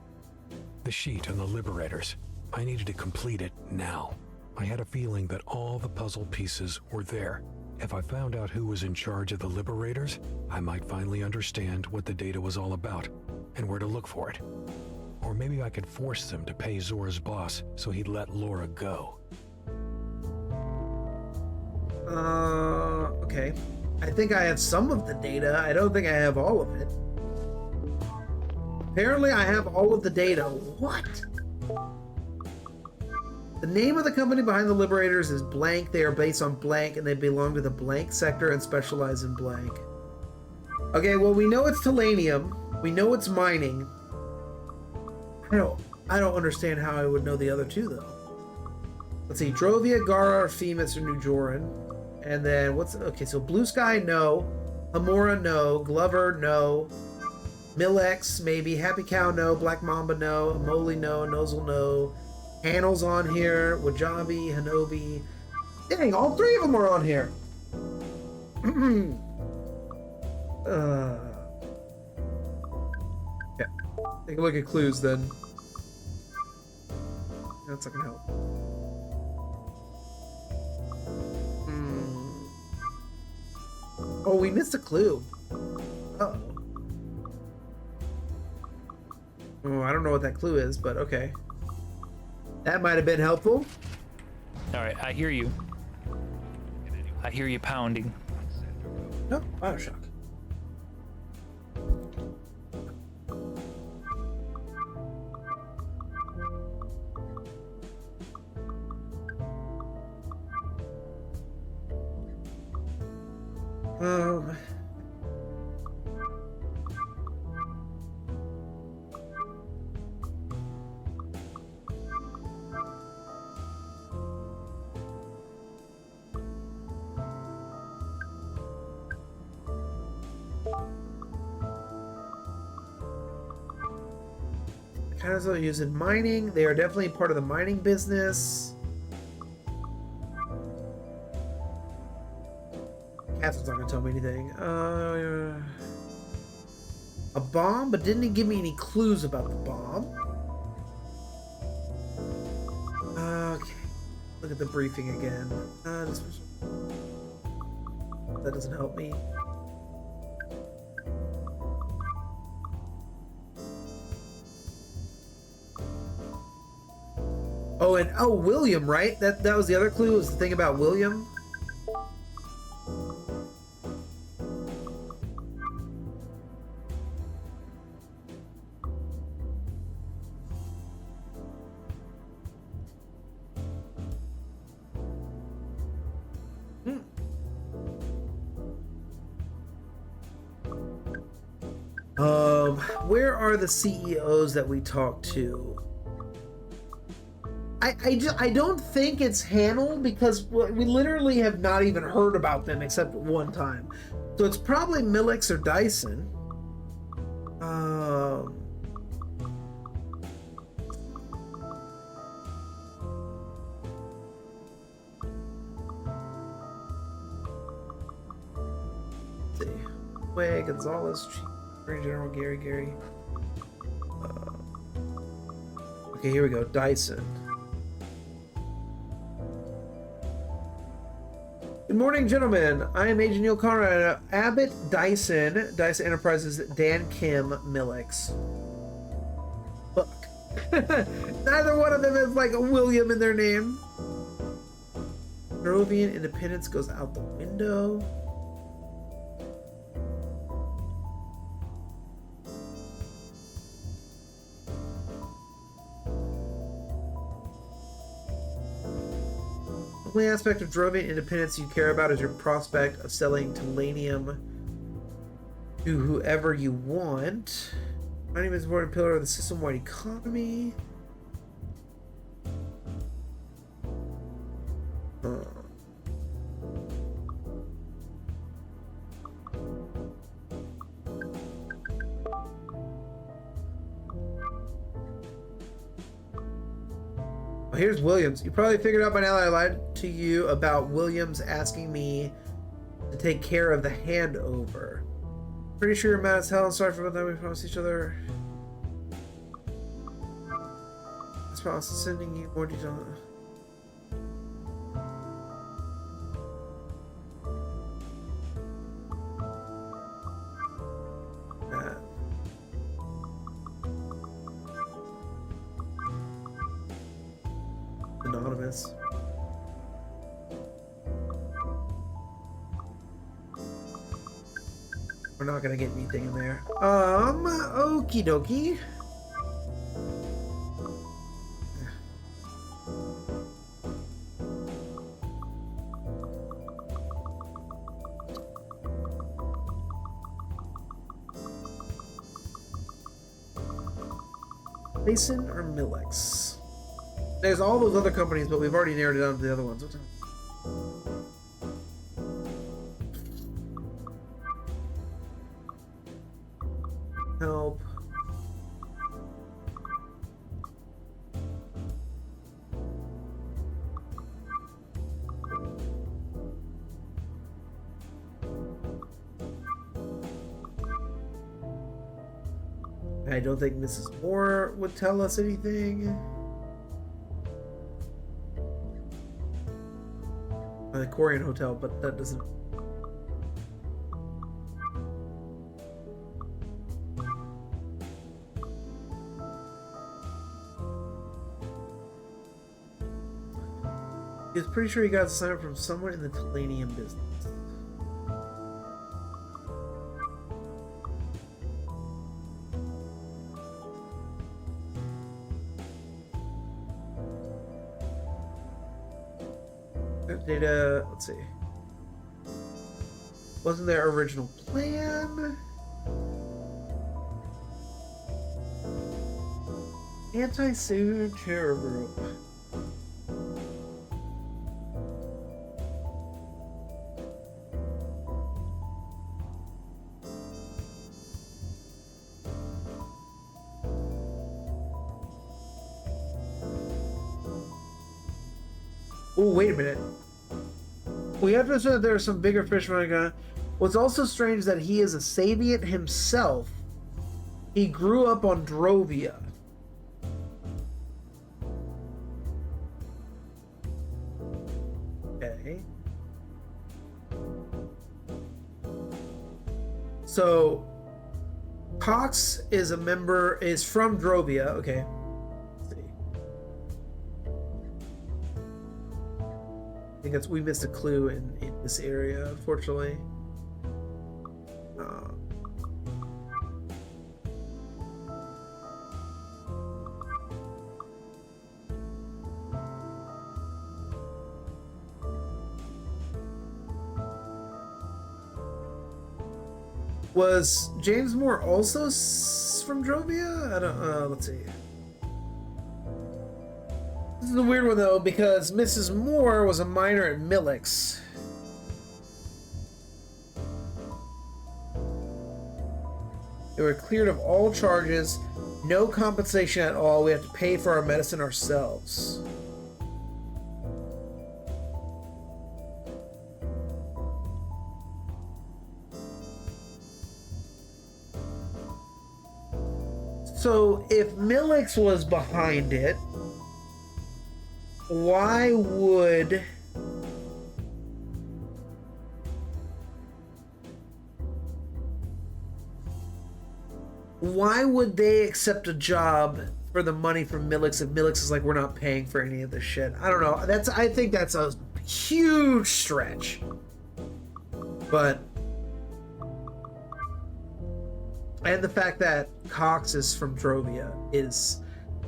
The sheet on the Liberators. I needed to complete it now. I had a feeling that all the puzzle pieces were there. If I found out who was in charge of the Liberators, I might finally understand what the data was all about and where to look for it. Or maybe I could force them to pay Zora's boss so he'd let Laura go. Okay. I think I have some of the data. I don't think I have all of it. Apparently I have all of the data. What? The name of the company behind the Liberators is blank. They are based on blank and they belong to the blank sector and specialize in blank. Okay, well, we know it's Telanium. We know it's mining. I don't understand how I would know the other two, though. Let's see. Drovia, Gara, Femis, or New Joran. And then what's... Okay, so Blue Sky, no. Hamura, no. Glover, no. Millex, maybe. Happy Cow, no. Black Mamba, no. Amoli, no. Nozzle, no. Hanel's on here. Wajabi, Hanobi. Dang, all three of them are on here. Yeah. Take a look at clues, then. That's not gonna help. Oh, we missed a clue. Uh-oh. Oh, I don't know what that clue is, but okay. That might have been helpful. Alright, I hear you. I hear you pounding. No, Bioshock. Kazo used in mining. They are definitely part of the mining business. Catherine's not gonna tell me anything. A bomb, but didn't he give me any clues about the bomb? Okay. Look at the briefing again. That doesn't help me. Oh, and William, right? That was the other clue, was the thing about William. Where are the CEOs that we talked to? I don't think it's Hanel, because we literally have not even heard about them except one time. So it's probably Millix or Dyson. Let's see. Way Gonzalez, General Gary. Okay, here we go. Dyson. Good morning, gentlemen. I am Agent Neil Conrad. Abbott, Dyson Enterprises, Dan Kim, Millix. Fuck. Neither one of them has like a William in their name. Peruvian independence goes out the window. The only aspect of Drovian independence you care about is your prospect of selling Telanium to whoever you want. My name is important pillar of the system-wide economy. Oh, here's Williams. You probably figured out by now that I lied to you about Williams asking me to take care of the handover. Pretty sure you're mad as hell and sorry for what we promised each other. possible, sending you more detail. Anonymous. We're not gonna get anything in there. Okie dokie. Mason or Millix? There's all those other companies, but we've already narrowed it down to the other ones. Help. I don't think Mrs. Moore would tell us anything. The Korean hotel, but that doesn't. He was pretty sure he got a sign up from someone in the Tellanium business. Data, let's see. Wasn't their original plan? Anti-Sue terror group. Oh, wait a minute. We have to assume that there are some bigger fish running on. What's also strange is that he is a Sabian himself. He grew up on Drovia. Okay. So, Cox is a member, is from Drovia. Okay. I think we missed a clue in this area, unfortunately. Was James Moore also from Drovia? I don't. Let's see. This is a weird one though, because Mrs. Moore was a minor at Millix. They were cleared of all charges, no compensation at all. We have to pay for our medicine ourselves. So if Millix was behind it, why would they accept a job for the money from Millix if Millix is like, we're not paying for any of this shit? I don't know. I think that's a huge stretch. But and the fact that Cox is from Drovia is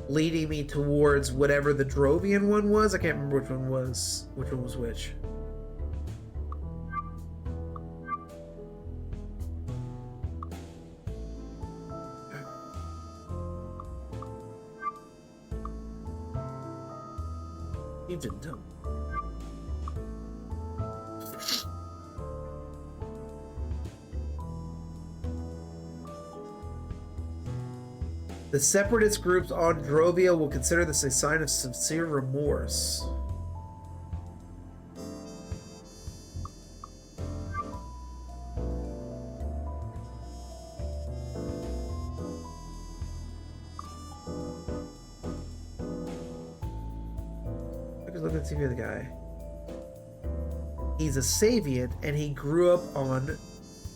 leading me towards whatever the Drovian one was. I can't remember which one was which. You didn't tell me. The separatist groups on Drovia will consider this a sign of sincere remorse. Look at the TV of the guy. He's a Savian, and he grew up on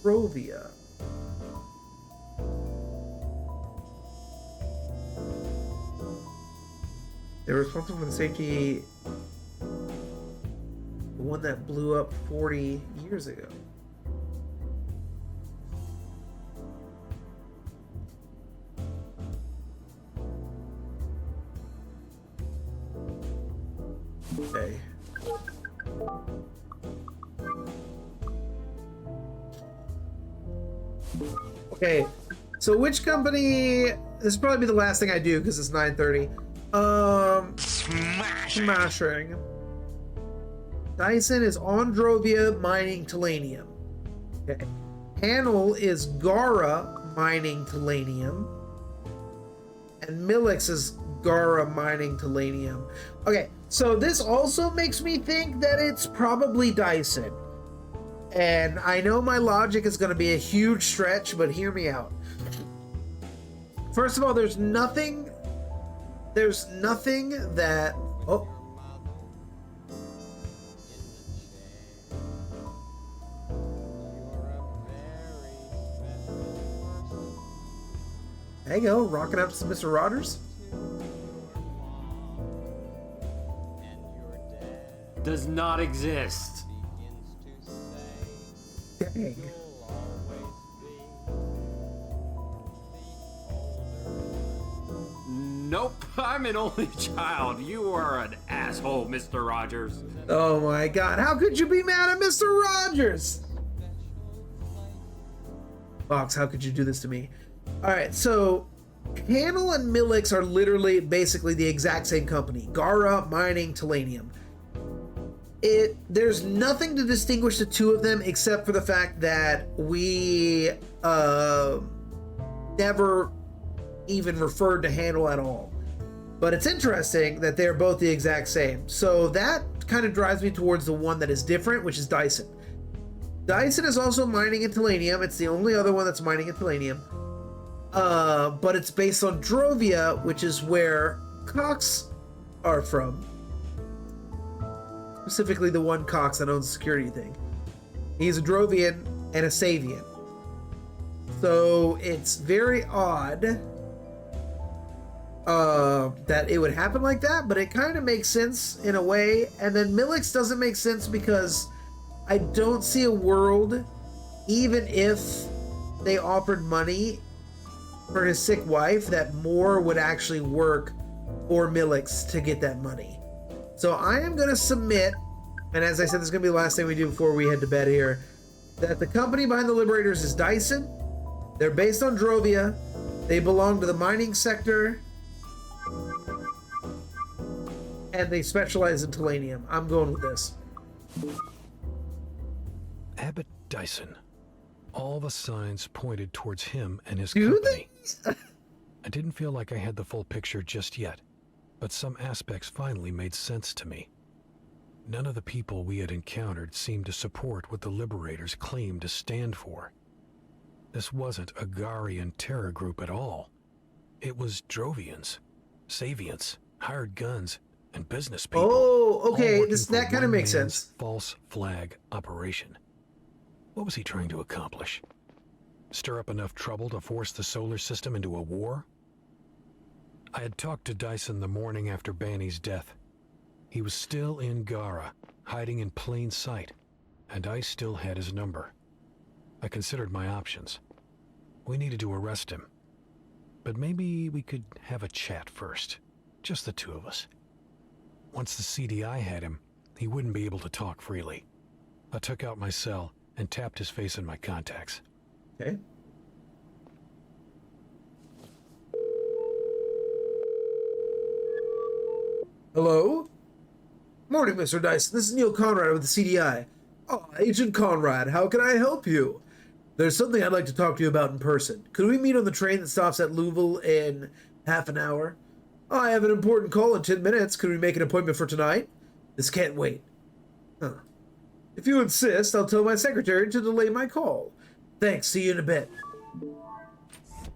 Rovia. They're responsible for the safety, the one that blew up 40 years ago. Okay. Okay, so which company? This will probably be the last thing I do because it's 9:30. Smashing. Dyson is on Drovia mining Telanium. Okay. Hanel is Gara mining Telanium. And Milix is Gara mining Telanium. Okay, so this also makes me think that it's probably Dyson. And I know my logic is going to be a huge stretch, but hear me out. First of all, there's nothing that... Oh. There you go, rocking out to some Mr. Rogers. Does not exist. Dang. Nope, I'm an only child. You are an asshole, Mr. Rogers. Oh my god, how could you be mad at Mr. Rogers? Fox, how could you do this to me? Alright, so Hanel and Milix are literally basically the exact same company. Gara mining Telanium. There's nothing to distinguish the two of them except for the fact that we never even referred to Hanel at all. But it's interesting that they're both the exact same. So that kind of drives me towards the one that is different, which is Dyson. Dyson is also mining in Telanium. It's the only other one that's mining in Telanium. But it's based on Drovia, which is where Cox are from. Specifically the one Cox that owns the security thing. He's a Drovian and a Savian. So it's very odd that it would happen like that, but it kind of makes sense in a way. And then Milix doesn't make sense because I don't see a world, even if they offered money for his sick wife, that more would actually work for Milix to get that money. So I am going to submit, and as I said, this is going to be the last thing we do before we head to bed here, that the company behind the Liberators is Dyson. They're based on Drovia. They belong to the mining sector. And they specialize in Telanium. I'm going with this. Abbott Dyson. All the signs pointed towards him and his Do company. they? I didn't feel like I had the full picture just yet, but some aspects finally made sense to me. None of the people we had encountered seemed to support what the Liberators claimed to stand for. This wasn't a Garian terror group at all. It was Drovians, Savians, hired guns, and business people. Oh, okay. all working That for kind of one makes man's sense. False flag operation. What was he trying to accomplish? Stir up enough trouble to force the solar system into a war? I had talked to Dyson the morning after Banny's death. He was still in Gara, hiding in plain sight, and I still had his number. I considered my options. We needed to arrest him. But maybe we could have a chat first. Just the two of us. Once the CDI had him, he wouldn't be able to talk freely. I took out my cell and tapped his face in my contacts. Okay. Hello? Morning, Mr. Dyson. This is Neil Conrad with the CDI. Oh, Agent Conrad, how can I help you? There's something I'd like to talk to you about in person. Could we meet on the train that stops at Louisville in half an hour? Oh, I have an important call in 10 minutes. Could we make an appointment for tonight? This can't wait. Huh. If you insist, I'll tell my secretary to delay my call. Thanks, see you in a bit.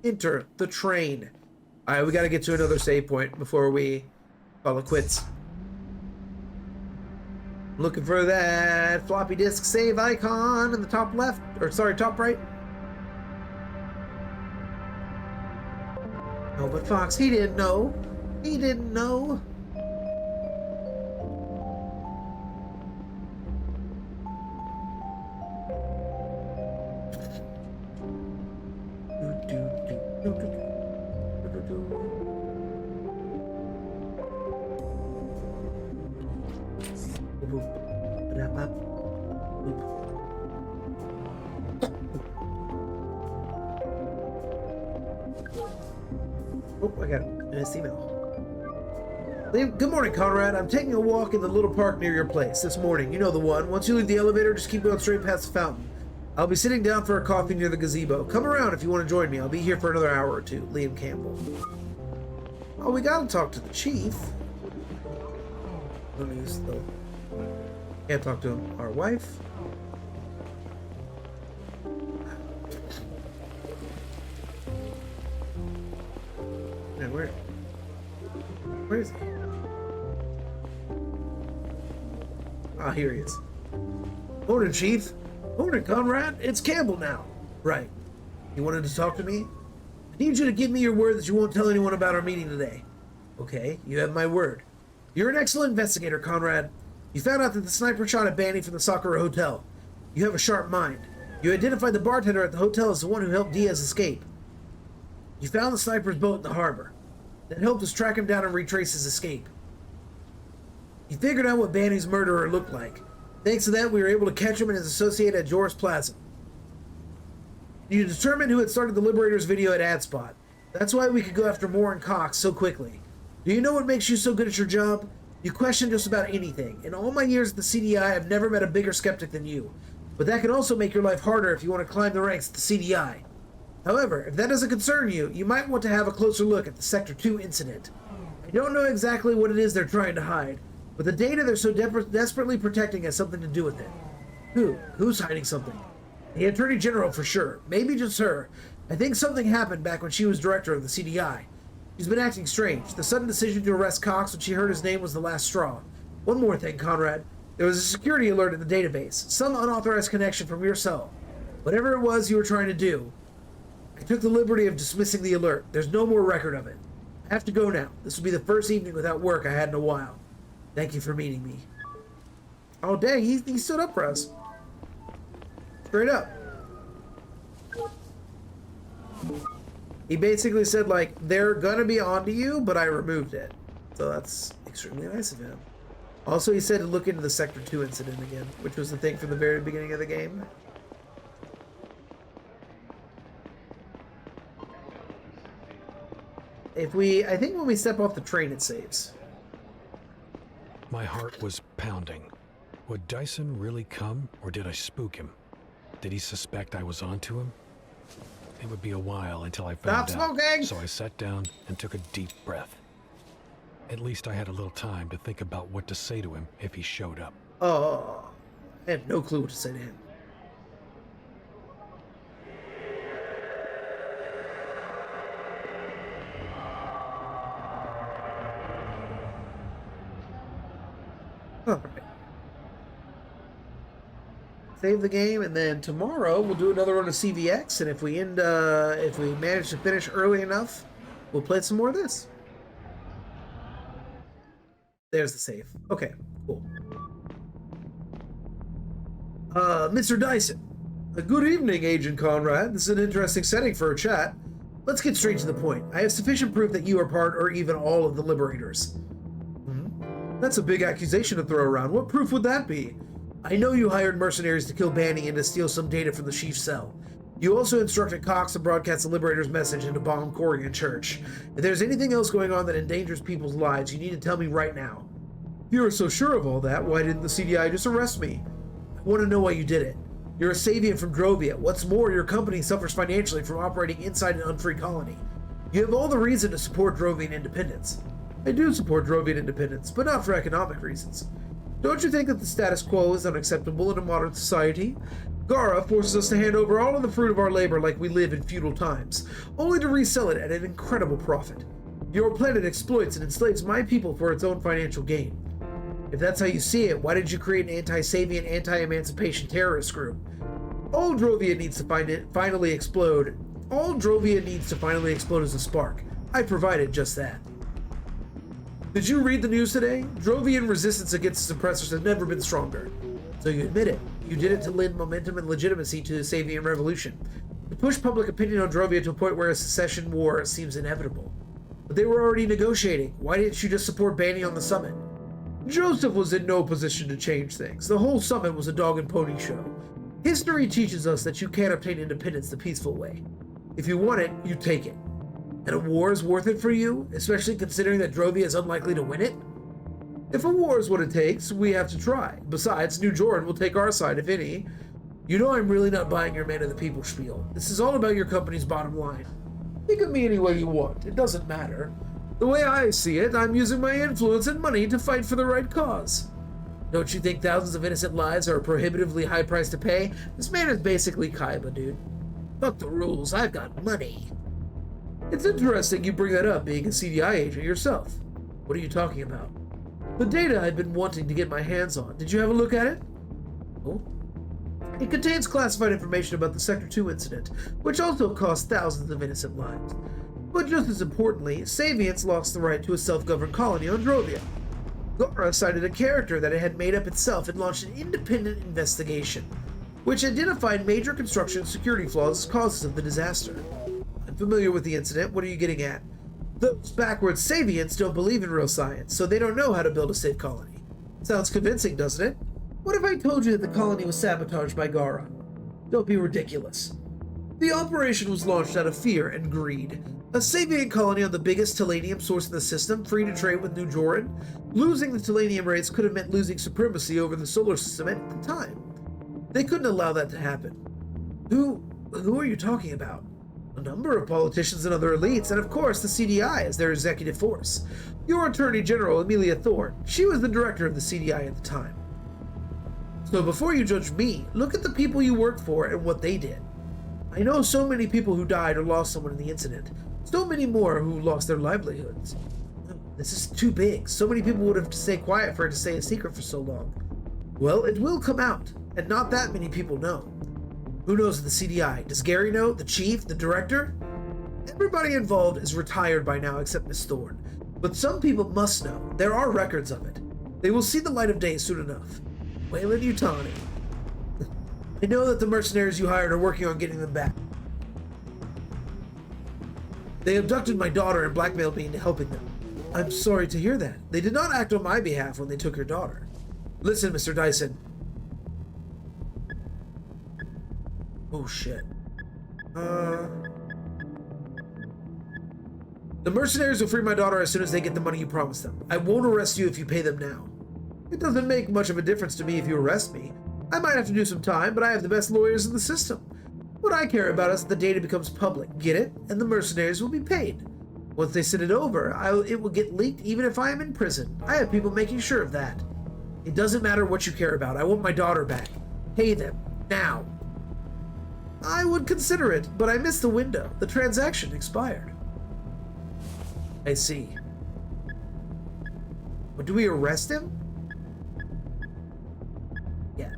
Enter the train. Alright, we gotta get to another save point before we call it quits. Looking for that floppy disk save icon in the top left, or sorry, top right. Oh, but Fox, he didn't know. He didn't know. Oh, I got an email. Good morning, Conrad. I'm taking a walk in the little park near your place this morning. You know the one. Once you leave the elevator, just keep going straight past the fountain. I'll be sitting down for a coffee near the gazebo. Come around if you want to join me. I'll be here for another hour or two. Liam Campbell. Oh, we gotta talk to the chief. Let me use the... Can't talk to him. Our wife. And where is he? Ah, here he is. Morning, Chief. Morning, Conrad. It's Campbell now. Right. You wanted to talk to me? I need you to give me your word that you won't tell anyone about our meeting today. Okay, you have my word. You're an excellent investigator, Conrad. You found out that the sniper shot at Banny from the Sakura Hotel. You have a sharp mind. You identified the bartender at the hotel as the one who helped Diaz escape. You found the sniper's boat in the harbor. That helped us track him down and retrace his escape. You figured out what Banny's murderer looked like. Thanks to that, we were able to catch him and his associate at Joris Plaza. You determined who had started the Liberators video at AdSpot. That's why we could go after Moore and Cox so quickly. Do you know what makes you so good at your job? You question just about anything. In all my years at the CDI, I've never met a bigger skeptic than you. But that can also make your life harder if you want to climb the ranks at the CDI. However, if that doesn't concern you, you might want to have a closer look at the Sector 2 incident. I don't know exactly what it is they're trying to hide, but the data they're so desperately protecting has something to do with it. Who's hiding something? The Attorney General for sure. Maybe just her. I think something happened back when she was director of the CDI. She's been acting strange. The sudden decision to arrest Cox when she heard his name was the last straw. One more thing, Conrad. There was a security alert in the database. Some unauthorized connection from your cell. Whatever it was you were trying to do, I took the liberty of dismissing the alert. There's no more record of it. I have to go now. This will be the first evening without work I had in a while. Thank you for meeting me. Oh, dang, he stood up for us. Straight up. He basically said, like, they're gonna be onto you, but I removed it. So that's extremely nice of him. Also, he said to look into the Sector 2 incident again, which was the thing from the very beginning of the game. I think when we step off the train, it saves. My heart was pounding. Would Dyson really come, or did I spook him? Did he suspect I was onto him? It would be a while until I found Stop out, smoking! so I sat down and took a deep breath. At least I had a little time to think about what to say to him if he showed up. Oh, I have no clue what to say to him. All right. Save the game, and then tomorrow we'll do another run of CVX, and if we manage to finish early enough, we'll play some more of this. There's the save. Okay, cool. Mr. Dyson. Good evening, Agent Conrad. This is an interesting setting for a chat. Let's get straight to the point. I have sufficient proof that you are part or even all of the Liberators. That's a big accusation to throw around. What proof would that be? I know you hired mercenaries to kill Banny and to steal some data from the chief's cell. You also instructed Cox to broadcast the Liberator's message and to bomb Corrigan Church. If there's anything else going on that endangers people's lives, you need to tell me right now. If you are so sure of all that, why didn't the CDI just arrest me? I want to know why you did it. You're a Savian from Drovia. What's more, your company suffers financially from operating inside an unfree colony. You have all the reason to support Drovian independence. I do support Drovian independence, but not for economic reasons. Don't you think that the status quo is unacceptable in a modern society? Gara forces us to hand over all of the fruit of our labor like we live in feudal times, only to resell it at an incredible profit. Your planet exploits and enslaves my people for its own financial gain. If that's how you see it, why did you create an anti-Sabian, anti-emancipation terrorist group? All Drovia needs to finally explode. All Drovia needs to finally explode as a spark. I provided just that. Did you read the news today? Drovian resistance against the suppressors has never been stronger. So you admit it. You did it to lend momentum and legitimacy to the Sabian revolution. To push public opinion on Drovia to a point where a secession war seems inevitable. But they were already negotiating. Why didn't you just support banning on the summit? Joseph was in no position to change things. The whole summit was a dog and pony show. History teaches us that you can't obtain independence the peaceful way. If you want it, you take it. And a war is worth it for you, especially considering that Drovia is unlikely to win it? If a war is what it takes, we have to try. Besides, New Jordan will take our side, if any. You know I'm really not buying your man of the people spiel. This is all about your company's bottom line. Think of me any way you want. It doesn't matter. The way I see it, I'm using my influence and money to fight for the right cause. Don't you think thousands of innocent lives are a prohibitively high price to pay? This man is basically Kaiba, dude. Fuck the rules, I've got money. It's interesting you bring that up, being a CDI agent yourself. What are you talking about? The data I've been wanting to get my hands on. Did you have a look at it? Oh. It contains classified information about the Sector 2 incident, which also cost thousands of innocent lives. But just as importantly, Savians lost the right to a self-governed colony on Drovia. Gara cited a character that it had made up itself and launched an independent investigation, which identified major construction and security flaws as causes of the disaster. I'm familiar with the incident. What are you getting at? Those backwards Savians don't believe in real science, so they don't know how to build a safe colony. Sounds convincing, doesn't it? What if I told you that the colony was sabotaged by Gara? Don't be ridiculous. The operation was launched out of fear and greed. A Sabian colony on the biggest Telanium source in the system, free to trade with New Joran. Losing the Telanium rates could have meant losing supremacy over the solar system at the time. They couldn't allow that to happen. Who are you talking about? A number of politicians and other elites, and of course the CDI as their executive force. Your Attorney General, Amelia Thorne, she was the director of the CDI at the time. So before you judge me, look at the people you work for and what they did. I know so many people who died or lost someone in the incident. So many more who lost their livelihoods. This is too big. So many people would have to stay quiet for it to stay a secret for so long. Well, it will come out, and not that many people know. Who knows the CDI? Does Gary know? The chief? The director? Everybody involved is retired by now except Miss Thorne. But some people must know. There are records of it. They will see the light of day soon enough. Wayland Yutani. I know that the mercenaries you hired are working on getting them back. They abducted my daughter and blackmailed me into helping them. I'm sorry to hear that. They did not act on my behalf when they took your daughter. Listen, Mr. Dyson. Oh, shit. The mercenaries will free my daughter as soon as they get the money you promised them. I won't arrest you if you pay them now. It doesn't make much of a difference to me if you arrest me. I might have to do some time, but I have the best lawyers in the system. What I care about is that the data becomes public. Get it? And the mercenaries will be paid. Once they send it over, it will get leaked even if I am in prison. I have people making sure of that. It doesn't matter what you care about. I want my daughter back. Pay them. Now. I would consider it, but I missed the window. The transaction expired. I see. But do we arrest him? Yeah.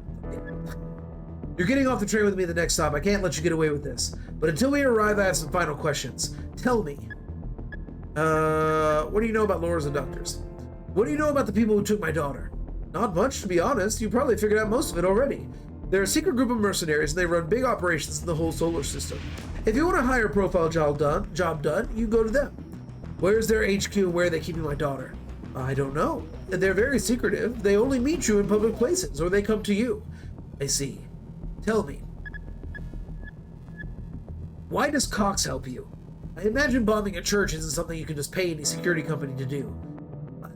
You're getting off the train with me at the next stop. I can't let you get away with this. But until we arrive, I have some final questions. Tell me. What do you know about Laura's abductors? What do you know about the people who took my daughter? Not much, to be honest. You probably figured out most of it already. They're a secret group of mercenaries, and they run big operations in the whole solar system. If you want a higher profile job done, you go to them. Where's their HQ and where are they keeping my daughter? I don't know. They're very secretive. They only meet you in public places, or they come to you. I see. Tell me. Why does Cox help you? I imagine bombing a church isn't something you can just pay any security company to do.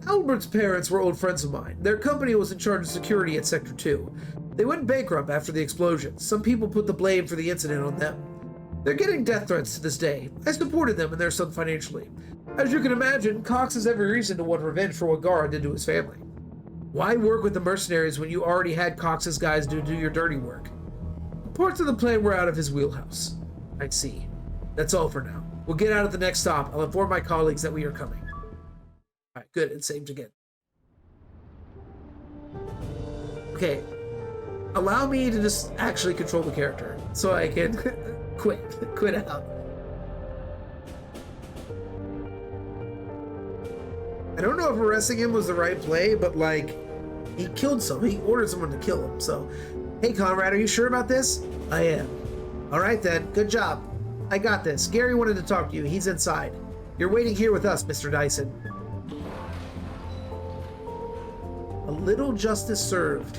Albert's parents were old friends of mine. Their company was in charge of security at Sector 2. They went bankrupt after the explosion. Some people put the blame for the incident on them. They're getting death threats to this day. I supported them and their son financially. As you can imagine, Cox has every reason to want revenge for what Gara did to his family. Why work with the mercenaries when you already had Cox's guys do your dirty work? Parts of the plan were out of his wheelhouse. I see. That's all for now. We'll get out at the next stop. I'll inform my colleagues that we are coming. Alright, good, and saved again. Okay. Allow me to just actually control the character so I can quit out. I don't know if arresting him was the right play, but like, he killed someone. He ordered someone to kill him. So, hey Conrad, are you sure about this? I am. All right then, good job. I got this. Gary wanted to talk to you. He's inside. You're waiting here with us, Mr. Dyson. A little justice served.